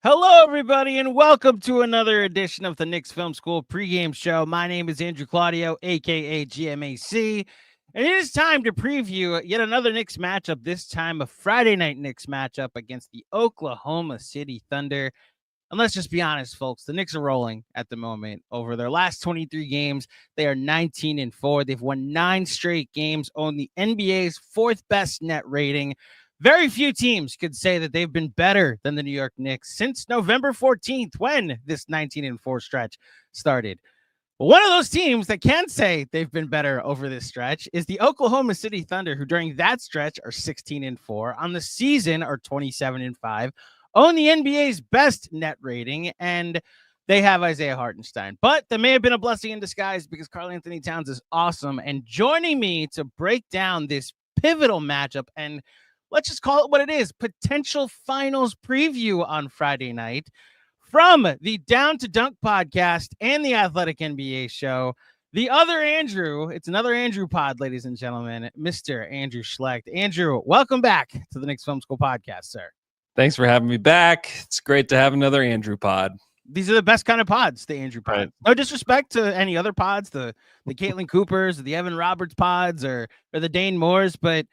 Hello, everybody, and welcome to another edition of the Knicks Film School pregame show. My name is Andrew Claudio, a.k.a. GMAC, and it is time to preview yet another Knicks matchup, this time a Friday night Knicks matchup against the Oklahoma City Thunder. And let's just be honest, folks, the Knicks are rolling at the moment. Over their last 23 games, they are 19-4. They've won 9 straight games, own the NBA's 4th best net rating. Very few teams could say that they've been better than the New York Knicks since November 14th, when this 19-4 stretch started. One of those teams that can say they've been better over this stretch is the Oklahoma City Thunder, who during that stretch are 16-4, on the season are 27-5, own the NBA's best net rating, and they have Isaiah Hartenstein. But that may have been a blessing in disguise, because Karl-Anthony Towns is awesome. And joining me to break down this pivotal matchup, and let's just call it what it is, potential finals preview on Friday night, from the Down to Dunk podcast and the Athletic NBA show, the other Andrew. It's another Andrew pod, ladies and gentlemen, Mr. Andrew Schlecht. Andrew, welcome back to the Knicks Film School podcast, sir. Thanks for having me back. It's great to have another Andrew pod. These are the best kind of pods, the Andrew pods. Right. No disrespect to any other pods, the Caitlin Coopers, the Evan Roberts pods, or the Dane Moores, but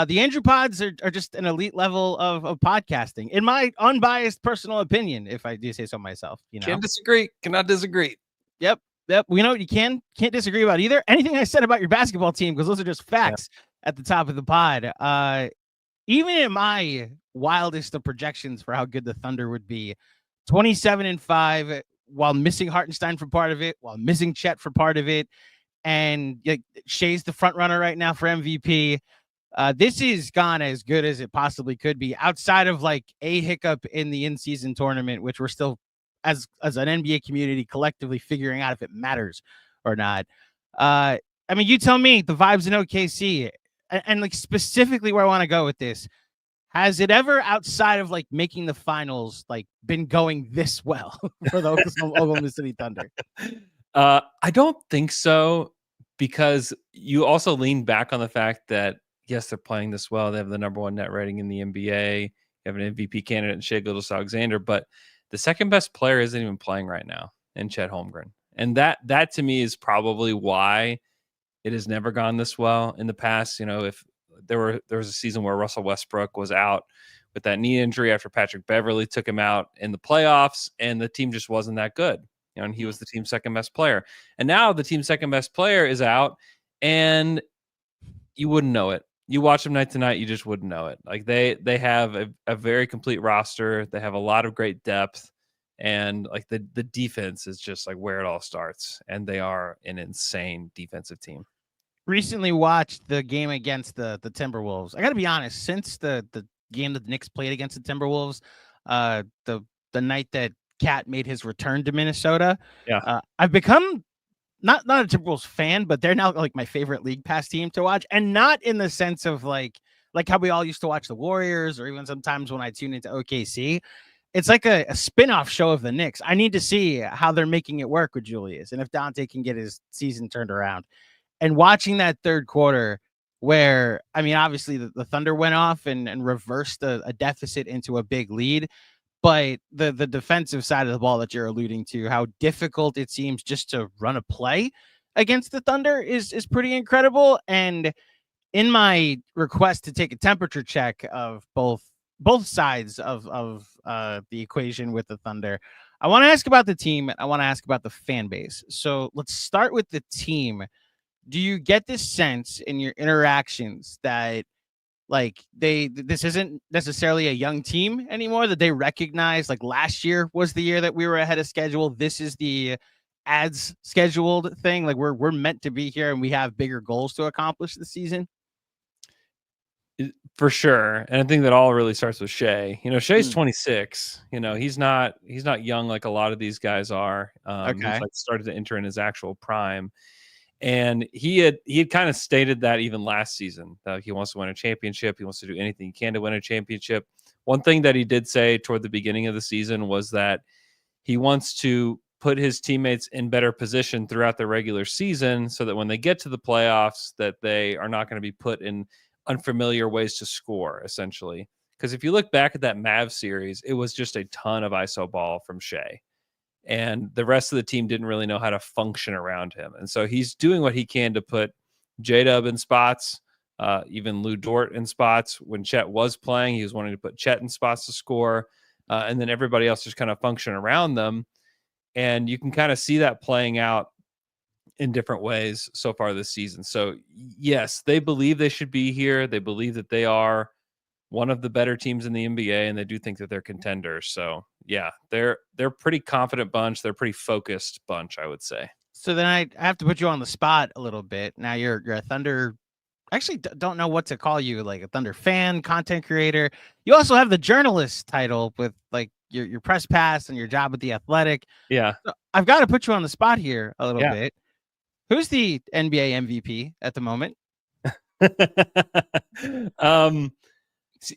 the Andrew pods are just an elite level of podcasting, in my unbiased personal opinion, if I do say so myself. Can't disagree. Cannot disagree. Yep. You know what? You can't disagree about either. Anything I said about your basketball team, because those are just facts at the top of the pod. Even in my wildest of projections for how good the Thunder would be, 27-5, while missing Hartenstein for part of it, while missing Chet for part of it, and Shea's the front runner right now for MVP. This is gone as good as it possibly could be, outside of like a hiccup in the in-season tournament, which we're still, as an NBA community, collectively figuring out if it matters or not. I mean, you tell me the vibes in OKC, and like specifically where I want to go with this. Has it ever, outside of like making the finals, like been going this well for the Oklahoma City Thunder? I don't think so, because you also lean back on the fact that, yes, they're playing this well. They have the number 1 net rating in the NBA. You have an MVP candidate in Shai Gilgeous-Alexander, but the second best player isn't even playing right now in Chet Holmgren. And that to me is probably why it has never gone this well in the past. You know, if there was a season where Russell Westbrook was out with that knee injury after Patrick Beverley took him out in the playoffs, and the team just wasn't that good. You know, and he was the team's second best player. And now the team's second best player is out, and you wouldn't know it. You watch them night to night, you just wouldn't know it. Like they have a very complete roster. They have a lot of great depth, and like the defense is just like where it all starts. And they are an insane defensive team. Recently watched the game against the Timberwolves. I got to be honest, since the game that the Knicks played against the Timberwolves, the night that Cat made his return to Minnesota, I've become not a Timberwolves fan, but they're now like my favorite League Pass team to watch, and not in the sense of like how we all used to watch the Warriors, or even sometimes when I tune into OKC. It's like a spin-off show of the Knicks. I need to see how they're making it work with Julius, and if Dante can get his season turned around. And watching that third quarter, where, I mean, obviously the Thunder went off and reversed a deficit into a big lead, but the defensive side of the ball that you're alluding to, how difficult it seems just to run a play against the Thunder, is pretty incredible. And in my request to take a temperature check of both sides of the equation with the Thunder, I want to ask about the team, and I want to ask about the fan base. So let's start with the team. Do you get this sense in your interactions that like this isn't necessarily a young team anymore, that they recognize like last year was the year that we were ahead of schedule? This is the as scheduled thing. Like we're meant to be here, and we have bigger goals to accomplish this season. For sure. And I think that all really starts with Shai. You know, Shai's 26. You know, he's not young like a lot of these guys are. He's like started to enter in his actual prime. And he had kind of stated that even last season, that he wants to win a championship. He wants to do anything he can to win a championship. One thing that he did say toward the beginning of the season was that he wants to put his teammates in better position throughout the regular season, so that when they get to the playoffs, that they are not going to be put in unfamiliar ways to score, essentially. Because if you look back at that Mavs series, it was just a ton of ISO ball from Shea. And the rest of the team didn't really know how to function around him. And so he's doing what he can to put J-Dub in spots, even Lou Dort in spots. When Chet was playing, he was wanting to put Chet in spots to score. And then everybody else just kind of function around them. And you can kind of see that playing out in different ways so far this season. So yes, they believe they should be here. They believe that they are one of the better teams in the NBA, and they do think that they're contenders. So yeah, they're pretty confident bunch. They're a pretty focused bunch, I would say. So then I have to put you on the spot a little bit. Now you're a Thunder. Actually, don't know what to call you, like a Thunder fan, content creator. You also have the journalist title with like your press pass and your job with the Athletic. Yeah, so I've got to put you on the spot here a little bit. Who's the NBA MVP at the moment?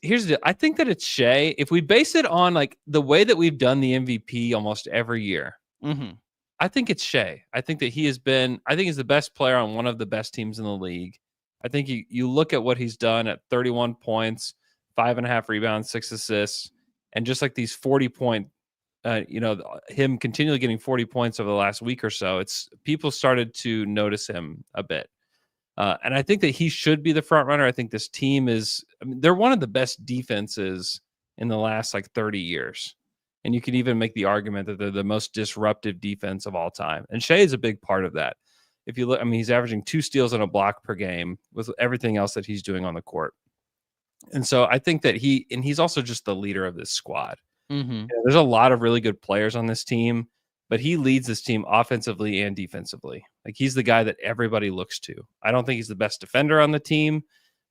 Here's the deal. I think that it's Shea. If we base it on like the way that we've done the MVP almost every year, I think it's Shea. I think that he's the best player on one of the best teams in the league. I think you look at what he's done at 31 points, 5.5 rebounds, 6 assists, and just like these 40-point, him continually getting 40 points over the last week or so, it's people started to notice him a bit. And I think that he should be the front runner. I think this team they're one of the best defenses in the last like 30 years. And you can even make the argument that they're the most disruptive defense of all time. And Shea is a big part of that. If you look, he's averaging 2 steals and a block per game with everything else that he's doing on the court. And so I think that he's also just the leader of this squad. There's a lot of really good players on this team, but he leads this team offensively and defensively. Like he's the guy that everybody looks to. I don't think he's the best defender on the team,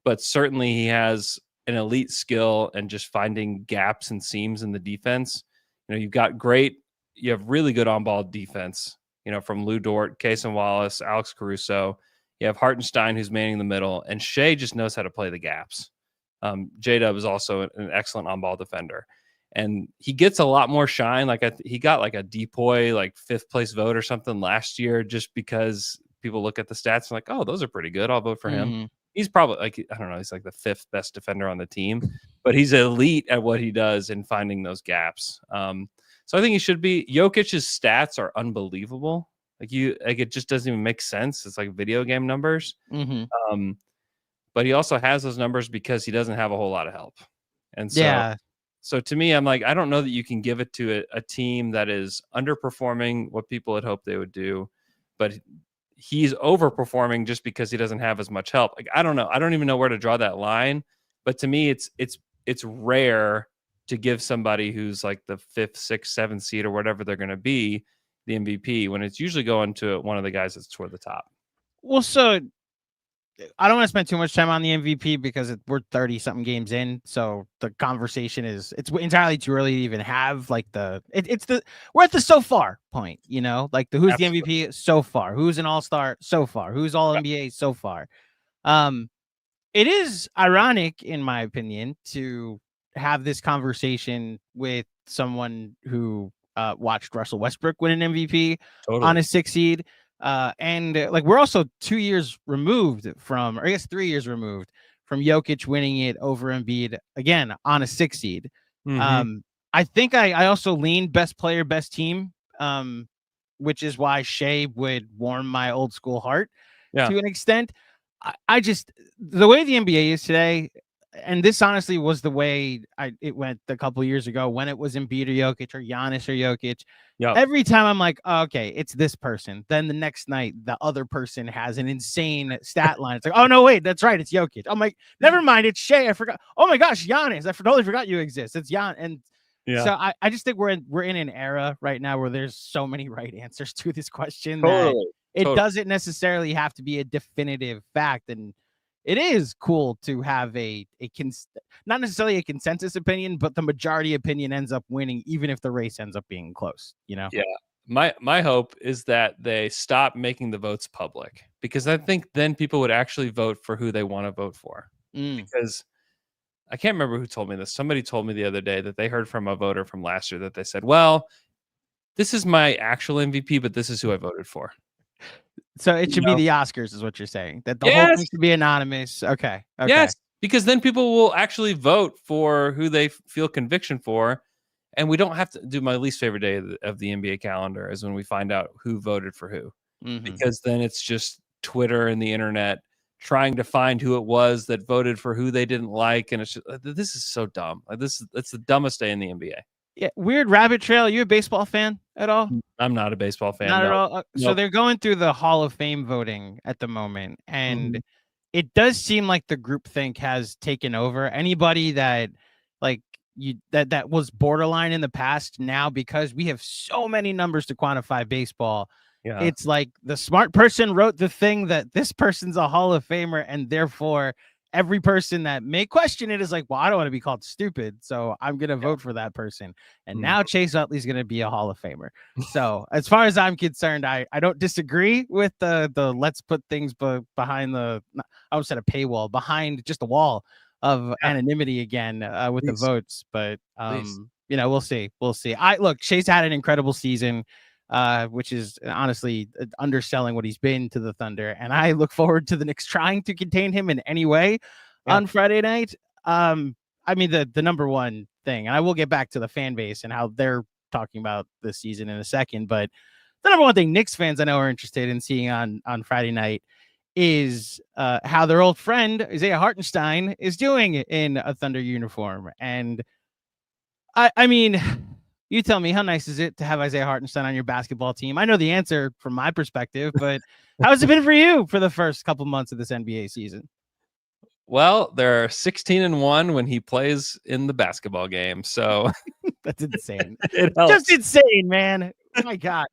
but certainly he has an elite skill and just finding gaps and seams in the defense. You have really good on-ball defense, from Lou Dort, Cason Wallace, Alex Caruso. You have Hartenstein, who's manning the middle, and Shea just knows how to play the gaps. J-Dub is also an excellent on-ball defender. And he gets a lot more shine. He got like a Depoy, like 5th place vote or something last year, just because people look at the stats and like, oh, those are pretty good. I'll vote for him. He's probably he's like the 5th best defender on the team, but he's elite at what he does in finding those gaps. So I think he should be. Jokic's stats are unbelievable. It just doesn't even make sense. It's like video game numbers. But he also has those numbers because he doesn't have a whole lot of help. And so, So to me, I'm like, I don't know that you can give it to a team that is underperforming what people had hoped they would do, but he's overperforming just because he doesn't have as much help. Like, I don't know. I don't even know where to draw that line. But to me, it's rare to give somebody who's like the 5th, 6th, 7th seed or whatever they're going to be the MVP when it's usually going to one of the guys that's toward the top. Well, so I don't want to spend too much time on the MVP because we're 30-something games in. So the conversation it's entirely too early to even have like we're at the so far point, like who's Absolutely. The MVP so far, who's an all-star so far, who's all NBA so far. It is ironic, in my opinion, to have this conversation with someone who watched Russell Westbrook win an MVP on a 6th seed. And we're also 2 years removed from, or I guess 3 years removed from Jokic winning it over Embiid again on a 6th seed. I think I also lean best player, best team, which is why Shea would warm my old school heart to an extent. I just, the way the NBA is today, and this honestly was the way it went a couple of years ago when it was Embiid or Jokic or Giannis or Jokic. Every time I'm like, oh, okay, it's this person. Then the next night, the other person has an insane stat line. It's like, oh, no, wait, that's right. It's Jokic. I'm like, never mind. It's Shea. I forgot. Oh, my gosh, Giannis. I totally forgot you exist. It's Gian. And so I just think we're in an era right now where there's so many right answers to this question that it doesn't necessarily have to be a definitive fact. And it is cool to have not necessarily a consensus opinion, but the majority opinion ends up winning, even if the race ends up being close, Yeah. My hope is that they stop making the votes public, because I think then people would actually vote for who they want to vote for. Because I can't remember who told me this. Somebody told me the other day that they heard from a voter from last year that they said, well, this is my actual MVP, but this is who I voted for. So it should be the Oscars is what you're saying, that the whole thing should be anonymous. Okay. Yes. because then people will actually vote for who they feel conviction for. And we don't have to do my least favorite day of the NBA calendar is when we find out who voted for who, because then it's just Twitter and the internet trying to find who it was that voted for who they didn't like. And it's just, this is so dumb. Like it's the dumbest day in the NBA. Yeah, weird rabbit trail. You a baseball fan at all? I'm not a baseball fan. Not no. at all. So Nope. they're going through the Hall of Fame voting at the moment, and it does seem like the groupthink has taken over. Anybody that like that was borderline in the past, now because we have so many numbers to quantify baseball, Yeah. it's like the smart person wrote the thing that this person's a Hall of Famer, and therefore every person that may question it is like, well, I don't want to be called stupid, so I'm gonna vote for that person. And now Chase Utley's gonna be a Hall of Famer. So as far as I'm concerned, I don't disagree with the let's put things behind the, I almost said a paywall, behind just a wall of anonymity again with the votes. But you know, we'll see. I look, Chase had an incredible season, which is honestly underselling what he's been to the Thunder. And I look forward to the Knicks trying to contain him in any way on Friday night. I mean, the number one thing, and I will get back to the fan base and how they're talking about this season in a second, but the number one thing Knicks fans I know are interested in seeing on Friday night is how their old friend Isaiah Hartenstein is doing in a Thunder uniform. And I mean, you tell me, how nice is it to have Isaiah Hartenstein on your basketball team? I know the answer from my perspective, but how's it been for you for the first couple months of this NBA season? Well, they're 16-1 when he plays in the basketball game. So that's insane. It helps. Just insane, man. Oh my God.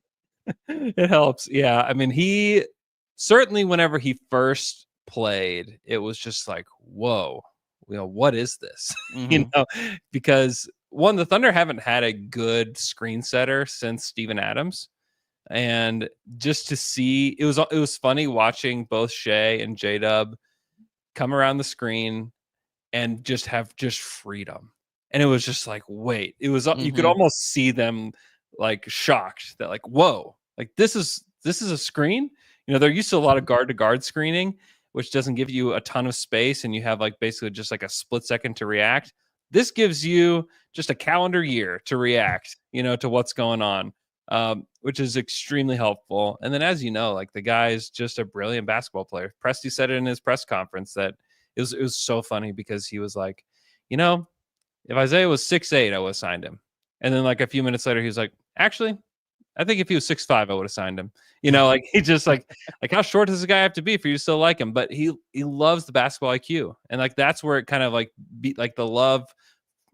It helps. Yeah. I mean, he certainly, whenever he first played, it was just like, whoa, you know, what is this? You know, because one, the Thunder haven't had a good screen setter since Steven Adams. And just to see, it was funny watching both Shea and J-Dub come around the screen and just have freedom. And it was just like, wait, it was, you could almost see them like shocked that like, whoa, like this is a screen. You know, they're used to a lot of guard to guard screening, which doesn't give you a ton of space. And you have like basically just like a split second to react. This gives you just a calendar year to react, you know, to what's going on, which is extremely helpful. And then, as you know, like the guy is just a brilliant basketball player. Presti said it in his press conference that it was so funny because he was like, you know, if Isaiah was 6'8", I would have signed him. And then like a few minutes later, he was like, actually, I think if he was 6'5", I would have signed him. You know, like he just like how short does this guy have to be for you to still like him? But he loves the basketball IQ. And like that's where it kind of like like the love,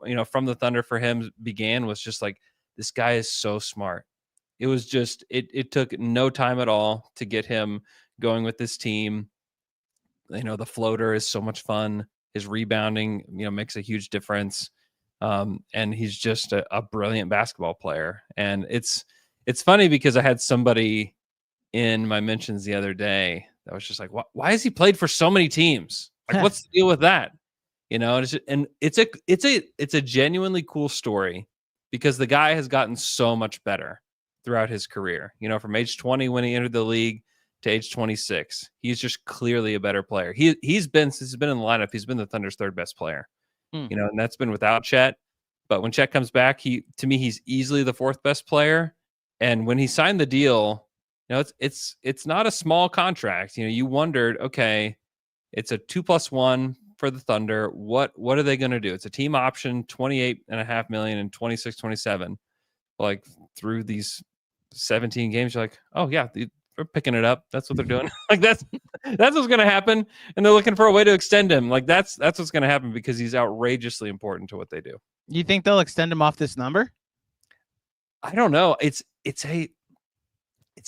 you know, from the Thunder for him began, was just like, this guy is so smart. It was just, it took no time at all to get him going with this team. You know, the floater is so much fun. His rebounding, you know, makes a huge difference. And he's just a brilliant basketball player. And it's funny because I had somebody in my mentions the other day that was just like, why has he played for so many teams? Like, what's the deal with that? You know, it's a genuinely cool story because the guy has gotten so much better throughout his career. You know, from age 20 when he entered the league to age 26, he's just clearly a better player. He's been, since he's been in the lineup, he's been the Thunder's third best player. You know, and that's been without Chet. But when Chet comes back, to me, he's easily the fourth best player. And when he signed the deal, you know, it's not a small contract. You know, you wondered, okay, it's a 2+1 for the Thunder. What are they going to do? It's a team option, $28.5 million and 26, 27. Like through these 17 games, you're like, oh yeah, they're picking it up. That's what they're doing. Like that's what's going to happen. And they're looking for a way to extend him. Like that's what's going to happen because he's outrageously important to what they do. You think they'll extend him off this number? I don't know. It's a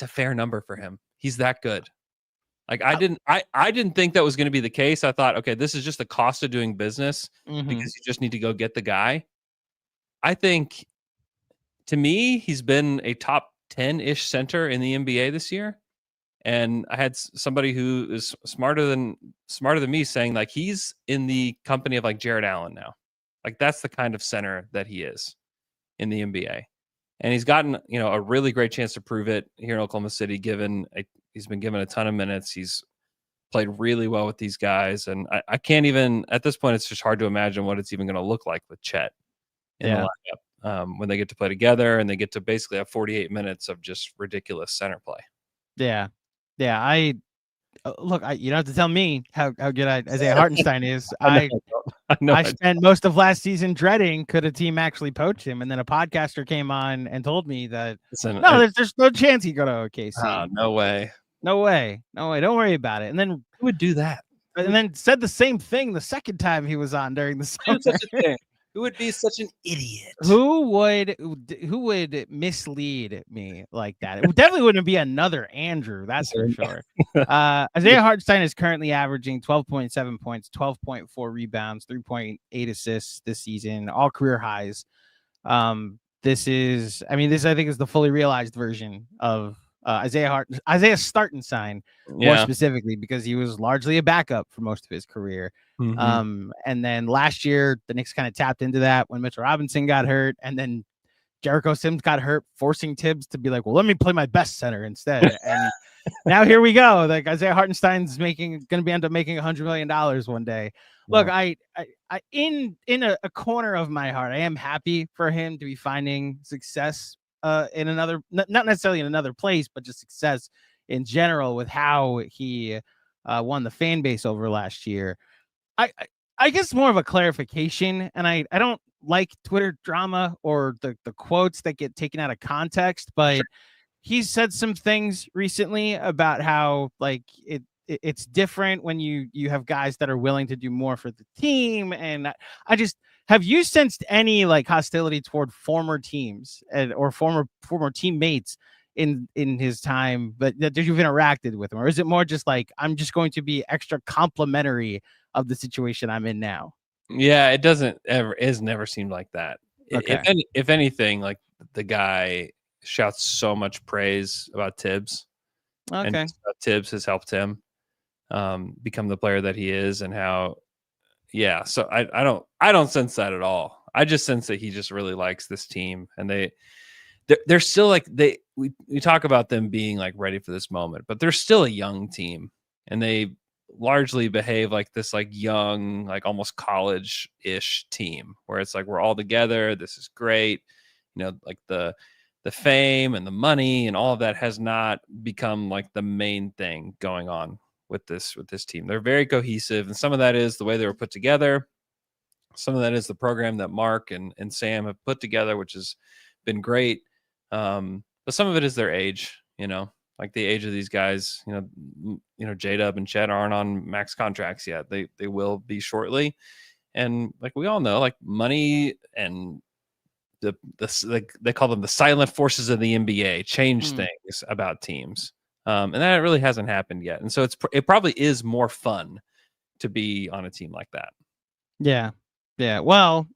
fair number for him. He's that good. Like I didn't think that was going to be the case. I thought, okay, this is just the cost of doing business because you just need to go get the guy. I think, to me, he's been a top 10-ish center in the NBA this year. And I had somebody who is smarter than me saying like he's in the company of like Jared Allen now. Like that's the kind of center that he is in the NBA. And he's gotten, you know, a really great chance to prove it here in Oklahoma City, he's been given a ton of minutes. He's played really well with these guys, and I can't even at this point. It's just hard to imagine what it's even going to look like with Chet in the lineup when they get to play together and they get to basically have 48 minutes of just ridiculous center play. Yeah. I look, you don't have to tell me how good Isaiah Hartenstein is. I spent most of last season dreading could a team actually poach him, and then a podcaster came on and told me that there's no chance he'd go to OKC. No way. Don't worry about it. And then who would do that? And then said the same thing the second time he was on during the summer. Who would be such an idiot? Who would mislead me like that? It definitely wouldn't be another Andrew, that's for sure. Isaiah Hartenstein is currently averaging 12.7 points, 12.4 rebounds, 3.8 assists this season, all career highs. This I think is the fully realized version of Isaiah Hartenstein, more specifically, because he was largely a backup for most of his career. And then last year, the Knicks kind of tapped into that when Mitchell Robinson got hurt, and then Jericho Sims got hurt, forcing Tibbs to be like, well, let me play my best center instead. And now here we go. Like Isaiah Hartenstein's going to end up making $100 million one day. Look, I in a corner of my heart, I am happy for him to be finding success in another, not necessarily in another place, but just success in general with how he won the fan base over last year. I guess more of a clarification, and I don't like Twitter drama or the quotes that get taken out of context, but he's said some things recently about how like it's different when you have guys that are willing to do more for the team. And I just, have you sensed any like hostility toward former teams or former teammates in his time, but that you've interacted with him? Or is it more just like, I'm just going to be extra complimentary of the situation I'm in now? Yeah, it never seemed like that. Okay. If anything, like the guy shouts so much praise about Tibbs. Okay. And Tibbs has helped him become the player that he is, and how, so I don't sense that at all. I just sense that he just really likes this team, and they're still like, we talk about them being like ready for this moment, but they're still a young team, and they largely behave like this like young, like almost college-ish team where it's like, we're all together, this is great, like the fame and the money and all of that has not become like the main thing going on with this team. They're very cohesive, and some of that is the way they were put together. Some of that is the program that Mark and Sam have put together, which has been great. But some of it is their age, like the age of these guys. J-Dub and Chet aren't on max contracts yet. They will be shortly, and like we all know, like money and they call them the silent forces of the NBA change things about teams. And that really hasn't happened yet. And so it probably is more fun to be on a team like that. Yeah. Well,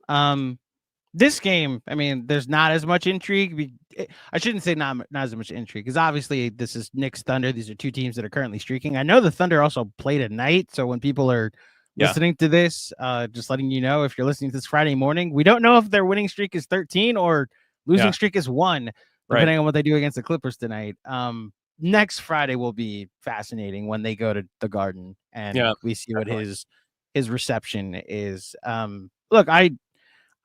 this game, I mean, there's not as much intrigue. I shouldn't say not as much intrigue, because obviously this is Knicks Thunder. These are two teams that are currently streaking. I know the Thunder also played at night, so when people are listening to this, just letting you know, if you're listening to this Friday morning, we don't know if their winning streak is 13 or losing streak is 1, depending on what they do against the Clippers tonight. Next Friday will be fascinating when they go to the Garden and we see what his reception is. Look, I'm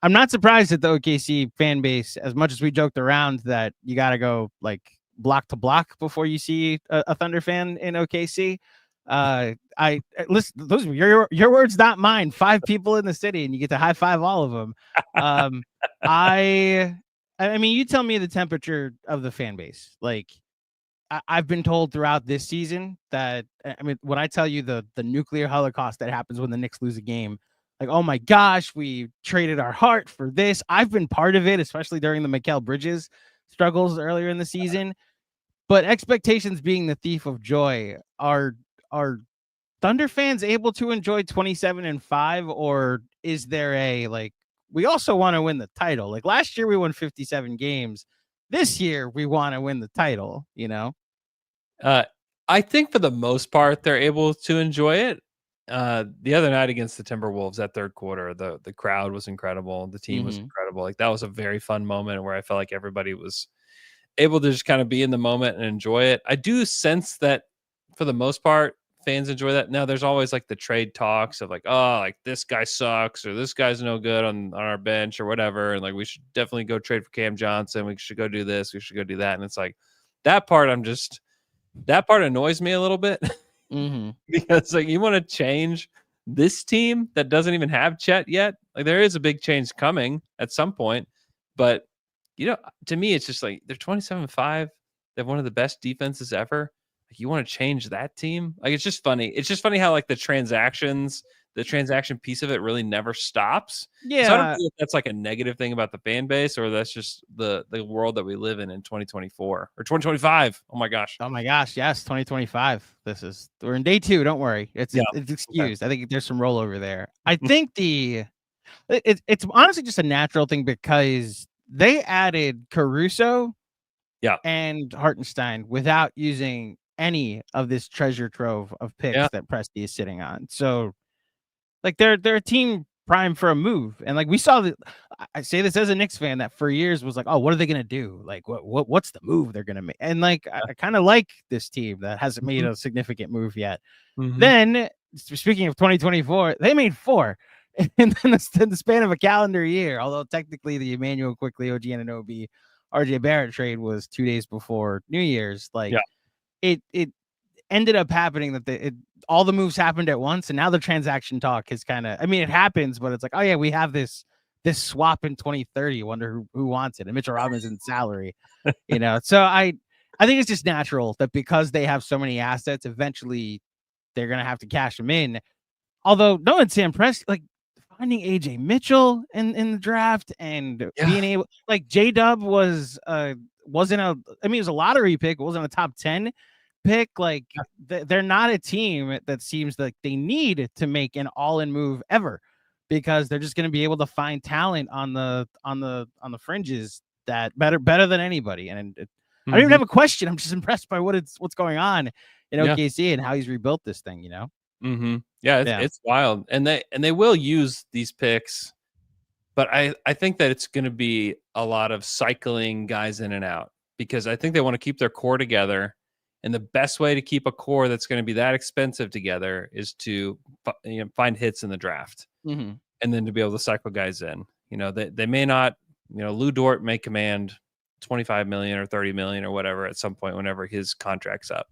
not surprised at the OKC fan base, as much as we joked around that you got to go like block to block before you see a Thunder fan in OKC. I listen, those are your words, not mine. 5 people in the city and you get to high five all of them. I mean, you tell me the temperature of the fan base. Like, I've been told throughout this season that, I mean, when I tell you the nuclear holocaust that happens when the Knicks lose a game, like, oh my gosh, we traded our heart for this. I've been part of it, especially during the Mikal Bridges struggles earlier in the season. But expectations being the thief of joy, are Thunder fans able to enjoy 27-5, or is there a, like, we also want to win the title? Like last year we won 57 games. This year we want to win the title, I think for the most part they're able to enjoy it. The other night against the Timberwolves, that third quarter, the crowd was incredible. The team was incredible. Like, that was a very fun moment where I felt like everybody was able to just kind of be in the moment and enjoy it. I do sense that for the most part, fans enjoy that. Now there's always like the trade talks of like, oh, like this guy sucks or this guy's no good on our bench or whatever. And like, we should definitely go trade for Cam Johnson. We should go do this. We should go do that. And it's like that part annoys me a little bit because like you want to change this team that doesn't even have Chet yet. Like there is a big change coming at some point, but to me, it's just like they're 27-5. They have one of the best defenses ever. Like you want to change that team? Like it's just funny. It's just funny how like the transaction piece of it really never stops. Yeah. So I don't know if that's like a negative thing about the fan base or that's just the world that we live in 2024 or 2025. Oh my gosh. Yes, 2025. We're in day 2. Don't worry. It's excused. Okay. I think there's some rollover there. I think it's honestly just a natural thing because they added Caruso and Hartenstein without using any of this treasure trove of picks that Presti is sitting on. So like they're a team prime for a move. And like we saw that, I say this as a Knicks fan that for years was like, oh, what are they gonna do? Like what's the move they're gonna make? And like I kind of like this team that hasn't made a significant move yet. Then speaking of 2024, they made 4 in the span of a calendar year. Although technically the Emmanuel Quickly, OG Anunoby, RJ Barrett trade was 2 days before New Year's. Like it ended up happening that all the moves happened at once, and now the transaction talk is kind of, I mean, it happens, but it's like, oh yeah, we have this swap in 2030. Wonder who wants it, and Mitchell Robinson's salary, So I think it's just natural that because they have so many assets, eventually they're gonna have to cash them in. Although no one's impressed, like finding AJ Mitchell in the draft and being able, like J-Dub wasn't it was a lottery pick. It wasn't a top 10 pick. Like they're not a team that seems like they need to make an all-in move ever because they're just going to be able to find talent on the fringes that better than anybody. And I don't even have a question. I'm just impressed by what's going on in OKC and how he's rebuilt this thing, Yeah, it's wild. And they will use these picks, but I think that it's going to be a lot of cycling guys in and out because I think they want to keep their core together. And the best way to keep a core that's going to be that expensive together is to find hits in the draft and then to be able to cycle guys in. They may not, Lou Dort may command 25 million or 30 million or whatever at some point whenever his contract's up.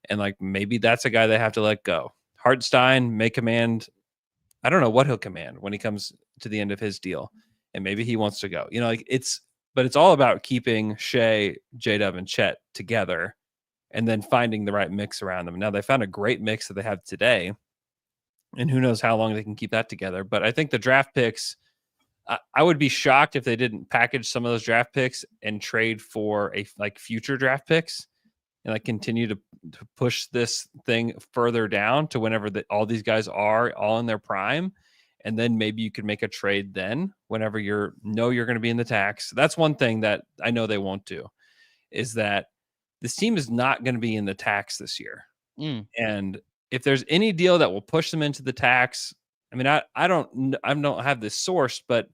And like maybe that's a guy they have to let go. Hartenstein may command, I don't know what he'll command when he comes to the end of his deal. And maybe he wants to go. But it's all about keeping Shea, J-Dub, and Chet together and then finding the right mix around them. Now they found a great mix that they have today, and who knows how long they can keep that together. But I think the draft picks, I would be shocked if they didn't package some of those draft picks and trade for future draft picks and like continue to push this thing further down to whenever all these guys are all in their prime. And then maybe you could make a trade then whenever you're going to be in the tax. That's one thing that I know they won't do is that this team is not going to be in the tax this year. And if there's any deal that will push them into the tax, I mean, I don't have this sourced, but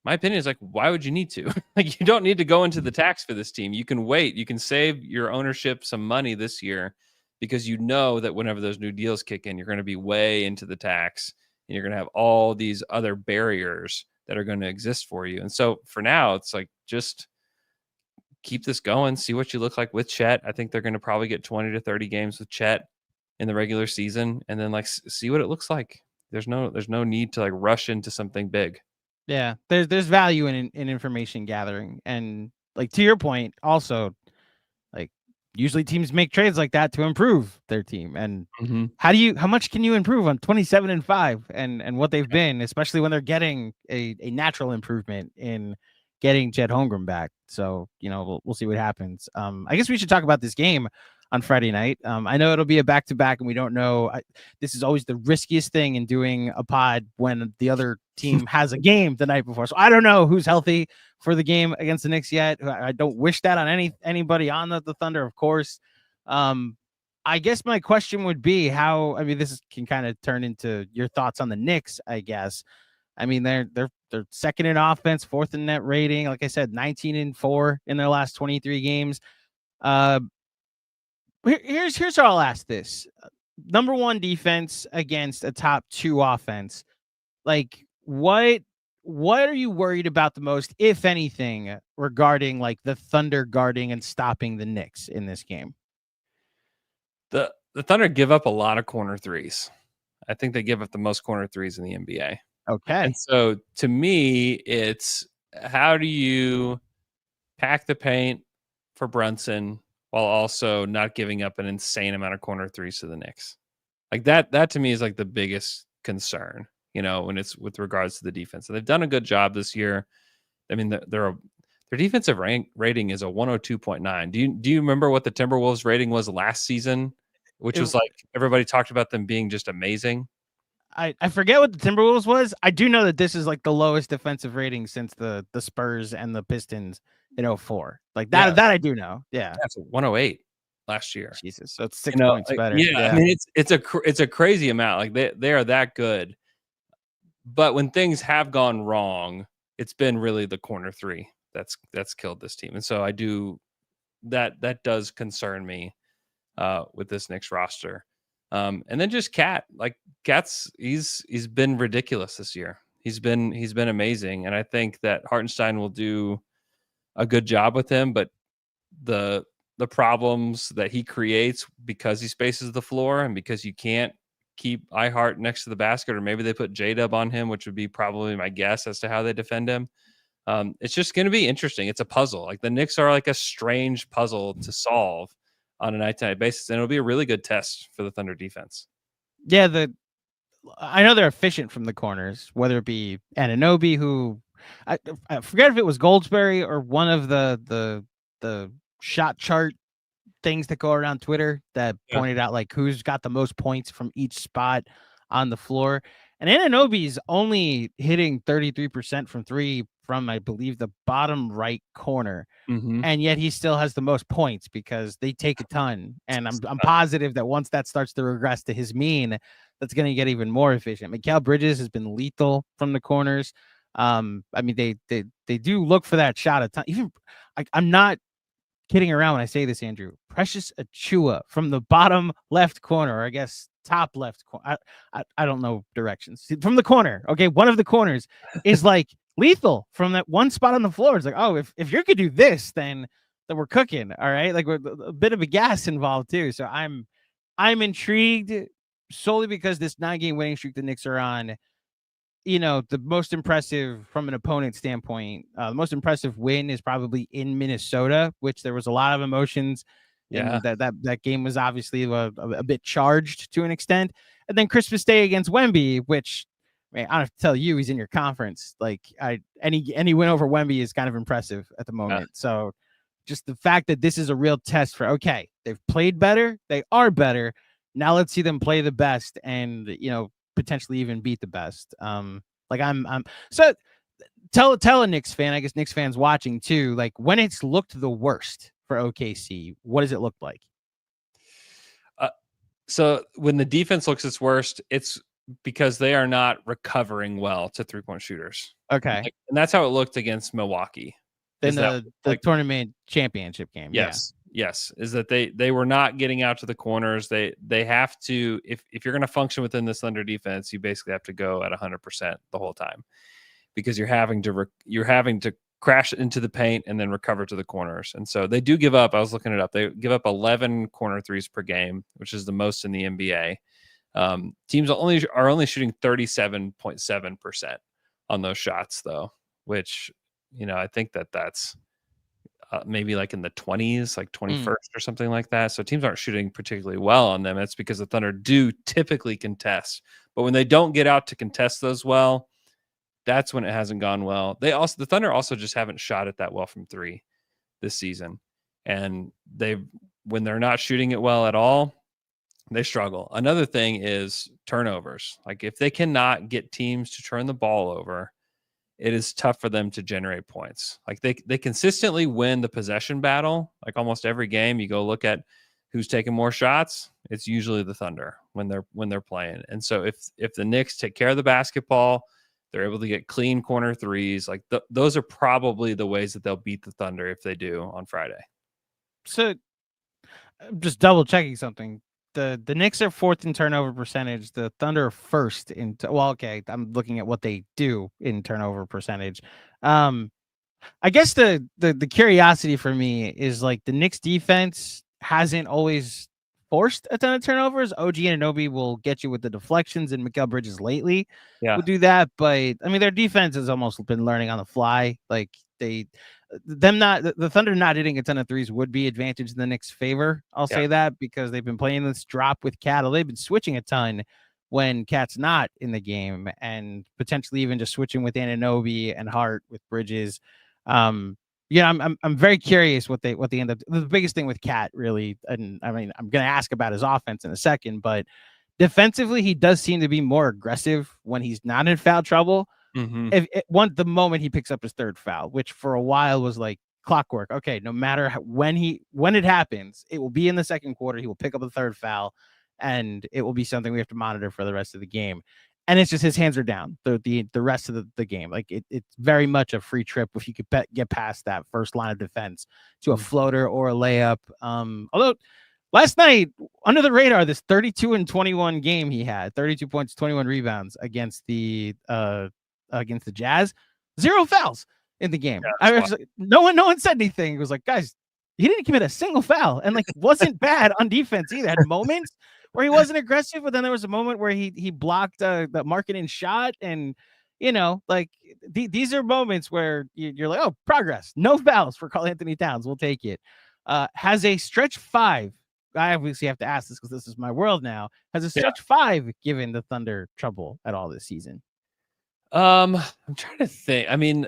my opinion is like, why would you need to? Like, you don't need to go into the tax for this team. You can wait. You can save your ownership some money this year because you know that whenever those new deals kick in, you're going to be way into the tax and you're going to have all these other barriers that are going to exist for you. And so for now, it's like, just keep this going, see what you look like with Chet. I think they're going to probably get 20 to 30 games with Chet in the regular season and then like see what it looks like. There's no need to like rush into something big. Yeah, there's value in information gathering, and like to your point, also, like usually teams make trades like that to improve their team. And how much can you improve on 27-5 and what they've been, especially when they're getting a natural improvement in getting Chet Holmgren back. So we'll see what happens. I guess we should talk about this game on Friday night. I know it'll be a back-to-back, and we don't know. This is always the riskiest thing in doing a pod when the other team has a game the night before. So I don't know who's healthy for the game against the Knicks yet. I don't wish that on anybody on the Thunder, of course. I guess my question would be this can kind of turn into your thoughts on the Knicks, I guess. I mean, they're second in offense, fourth in net rating. Like I said, 19-4 in their last 23 games. Here's how I'll ask this. Number one defense against a top 2 offense. Like, what are you worried about the most, if anything, regarding like the Thunder guarding and stopping the Knicks in this game? The Thunder give up a lot of corner threes. I think they give up the most corner threes in the NBA. And Okay. so to me, it's how do you pack the paint for Brunson while also not giving up an insane amount of corner threes to the Knicks? Like that to me is like the biggest concern, when it's with regards to the defense. And they've done a good job this year. I mean, their defensive rating is a 102.9. Do you remember what the Timberwolves rating was last season? Which It, was like everybody talked about them being just amazing. I forget what the Timberwolves was. I do know that this is like the lowest defensive rating since the Spurs and the Pistons in 04. Like that Yeah, that I do know. Yeah. that's 108 last year. Jesus. So it's 6 points better. Yeah, I Yeah. mean it's a crazy amount. Like they are that good. But when things have gone wrong, it's been really the corner three that's killed this team. And so I do that does concern me with this Knicks roster. And then just Cat, like he's been ridiculous this year. He's been amazing, and I think that Hartenstein will do a good job with him. But the problems that he creates because he spaces the floor and because you can't keep iHeart next to the basket, or maybe they put J-Dub on him, which would be probably my guess as to how they defend him. It's just going to be interesting. It's a puzzle. Like the Knicks are like a strange puzzle to solve on a night-to-night basis, and it'll be a really good test for the Thunder defense. Yeah, I know they're efficient from the corners, whether it be Anunoby, who I forget if it was Goldsberry or one of the shot chart things that go around Twitter that pointed out like who's got the most points from each spot on the floor. And Anunoby's only hitting 33% from 3 from, I believe, the bottom right corner. Mm-hmm. And yet he still has the most points because they take a ton. And I'm positive that once that starts to regress to his mean, that's going to get even more efficient. Mikal Bridges has been lethal from the corners. I mean, they do look for that shot a ton. Even I'm not kidding around when I say this, Andrew. Precious Achua from the bottom left corner, or I guess top left corner. I don't know directions. From the corner, okay, one of the corners is like lethal from that one spot on the floor. It's like, oh, if you could do this, then we're cooking. All right, like a bit of a gas involved too. So I'm intrigued solely because this 9-game winning streak the Knicks are on. The most impressive from an opponent standpoint, the most impressive win is probably in Minnesota, which there was a lot of emotions. Yeah. And that game was obviously a bit charged to an extent. And then Christmas Day against Wemby, which, man, I don't have to tell you, he's in your conference. Like any win over Wemby is kind of impressive at the moment. So just the fact that this is a real test for, okay, they've played better. They are better. Now let's see them play the best and, potentially even beat the best. Like I'm so tell a Knicks fan, I guess Knicks fans watching too, like when it's looked the worst for OKC, what does it look like? So when the defense looks its worst, it's because they are not recovering well to 3-point shooters. Okay. And that's how it looked against Milwaukee. In the tournament championship game. Yes. Yeah. Yes. Is that they were not getting out to the corners. They have to, if you're going to function within this Thunder defense, you basically have to go at 100% the whole time, because you're having to crash into the paint and then recover to the corners. And so they do give up. I was looking it up. They give up 11 corner threes per game, which is the most in the NBA. Teams are only shooting 37.7% on those shots though, which, I think that's maybe like in the 20s, like 21st or something like that. So teams aren't shooting particularly well on them. It's because the Thunder do typically contest, but when they don't get out to contest those well, that's when it hasn't gone well. The Thunder also just haven't shot it that well from 3 this season. And when they're not shooting it well at all, they struggle. Another thing is turnovers. Like if they cannot get teams to turn the ball over, it is tough for them to generate points. Like they consistently win the possession battle. Like almost every game, you go look at who's taking more shots. It's usually the Thunder when they're playing. And so if the Knicks take care of the basketball, they're able to get clean corner threes. Like those are probably the ways that they'll beat the Thunder if they do on Friday. So Just double checking something. The Knicks are fourth in turnover percentage. The Thunder are first in. Well, okay, I'm looking at what they do in turnover percentage. Um, I guess the curiosity for me is like the Knicks defense hasn't always forced a ton of turnovers. OG Anunoby will get you with the deflections, and Mikal Bridges lately Yeah, would do that. But I mean, their defense has almost been learning on the fly. Like the Thunder not hitting a ton of threes would be advantage in the Knicks' favor. I'll yeah, say that because they've been playing this drop with Cattle. They've been switching a ton when Cat's not in the game, and potentially even just switching with Anunoby and Hart with Bridges. Yeah, I'm very curious what they end up. The biggest thing with Cat really, and I mean, I'm gonna ask about his offense in a second, but defensively, he does seem to be more aggressive when he's not in foul trouble. mm-hmm. The moment he picks up his third foul, which for a while was like clockwork. Okay, no matter when it happens, it will be in the second quarter. He will pick up the third foul, and it will be something we have to monitor for the rest of the game. And it's just his hands are down the rest of the game. Like it's very much a free trip if you could get past that first line of defense to a floater or a layup. Although last night, under the radar, this 32 and 21 game he had, 32 points, 21 rebounds against the Jazz, 0 fouls in the game. I was like, no one said anything. It was like, guys, he didn't commit a single foul, and like wasn't bad on defense either. Had moments where he wasn't aggressive, but then there was a moment where he blocked the Markkanen shot, and like these are moments where you're like, oh, progress. No fouls for Karl-Anthony Towns. We'll take it. Has a stretch 5. I obviously have to ask this because this is my world now. Has a stretch 5 given the Thunder trouble at all this season? I'm trying to think. I mean,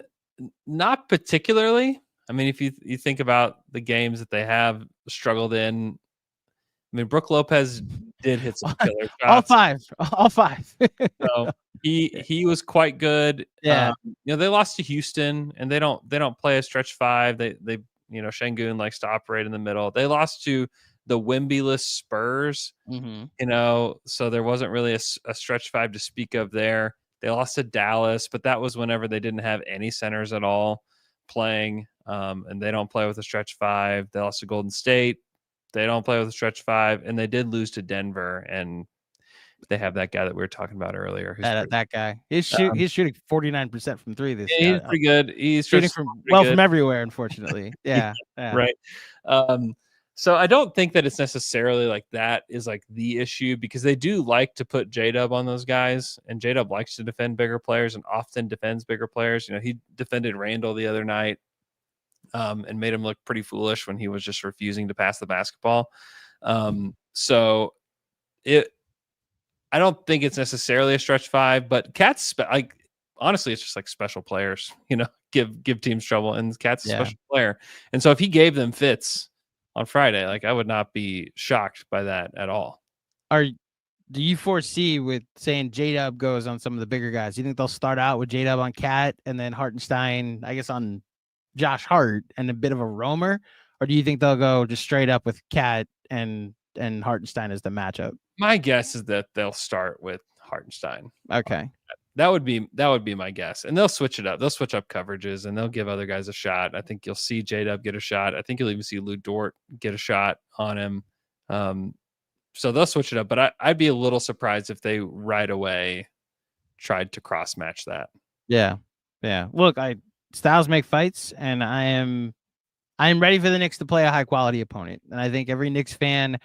not particularly. I mean, if you think about the games that they have struggled in, I mean, Brook Lopez did hit some killer shots. All five. So he was quite good. Yeah. They lost to Houston, and they don't play a stretch 5. They Şengün likes to operate in the middle. They lost to the Wemby-less Spurs. So there wasn't really a stretch 5 to speak of there. They lost to Dallas, but that was whenever they didn't have any centers at all playing, and they don't play with a stretch 5. They lost to Golden State. They don't play with a stretch 5, and they did lose to Denver, and they have that guy that we were talking about earlier. That guy. He's shooting 49% from 3 this year. He's pretty good. He's shooting from everywhere, unfortunately. Yeah. Right. So I don't think that it's necessarily like that is like the issue, because they do like to put J-Dub on those guys, and J-Dub likes to defend bigger players and often defends bigger players. He defended Randall the other night and made him look pretty foolish when he was just refusing to pass the basketball. So I don't think it's necessarily a stretch 5, but Cat's honestly, it's just like special players, give teams trouble, and Cat's a special player. And so if he gave them fits on Friday, like I would not be shocked by that at all. Do you foresee with saying J-Dub goes on some of the bigger guys? Do you think they'll start out with J-Dub on Cat and then Hartenstein, I guess, on Josh Hart and a bit of a roamer? Or do you think they'll go just straight up with Cat and Hartenstein as the matchup? My guess is that they'll start with Hartenstein. Okay. That would be my guess. And they'll switch it up. They'll switch up coverages, and they'll give other guys a shot. I think you'll see J-Dub get a shot. I think you'll even see Lou Dort get a shot on him. So they'll switch it up, but I'd be a little surprised if they right away tried to cross match that. Yeah. Look, styles make fights, and I am ready for the Knicks to play a high quality opponent. And I think every Knicks fan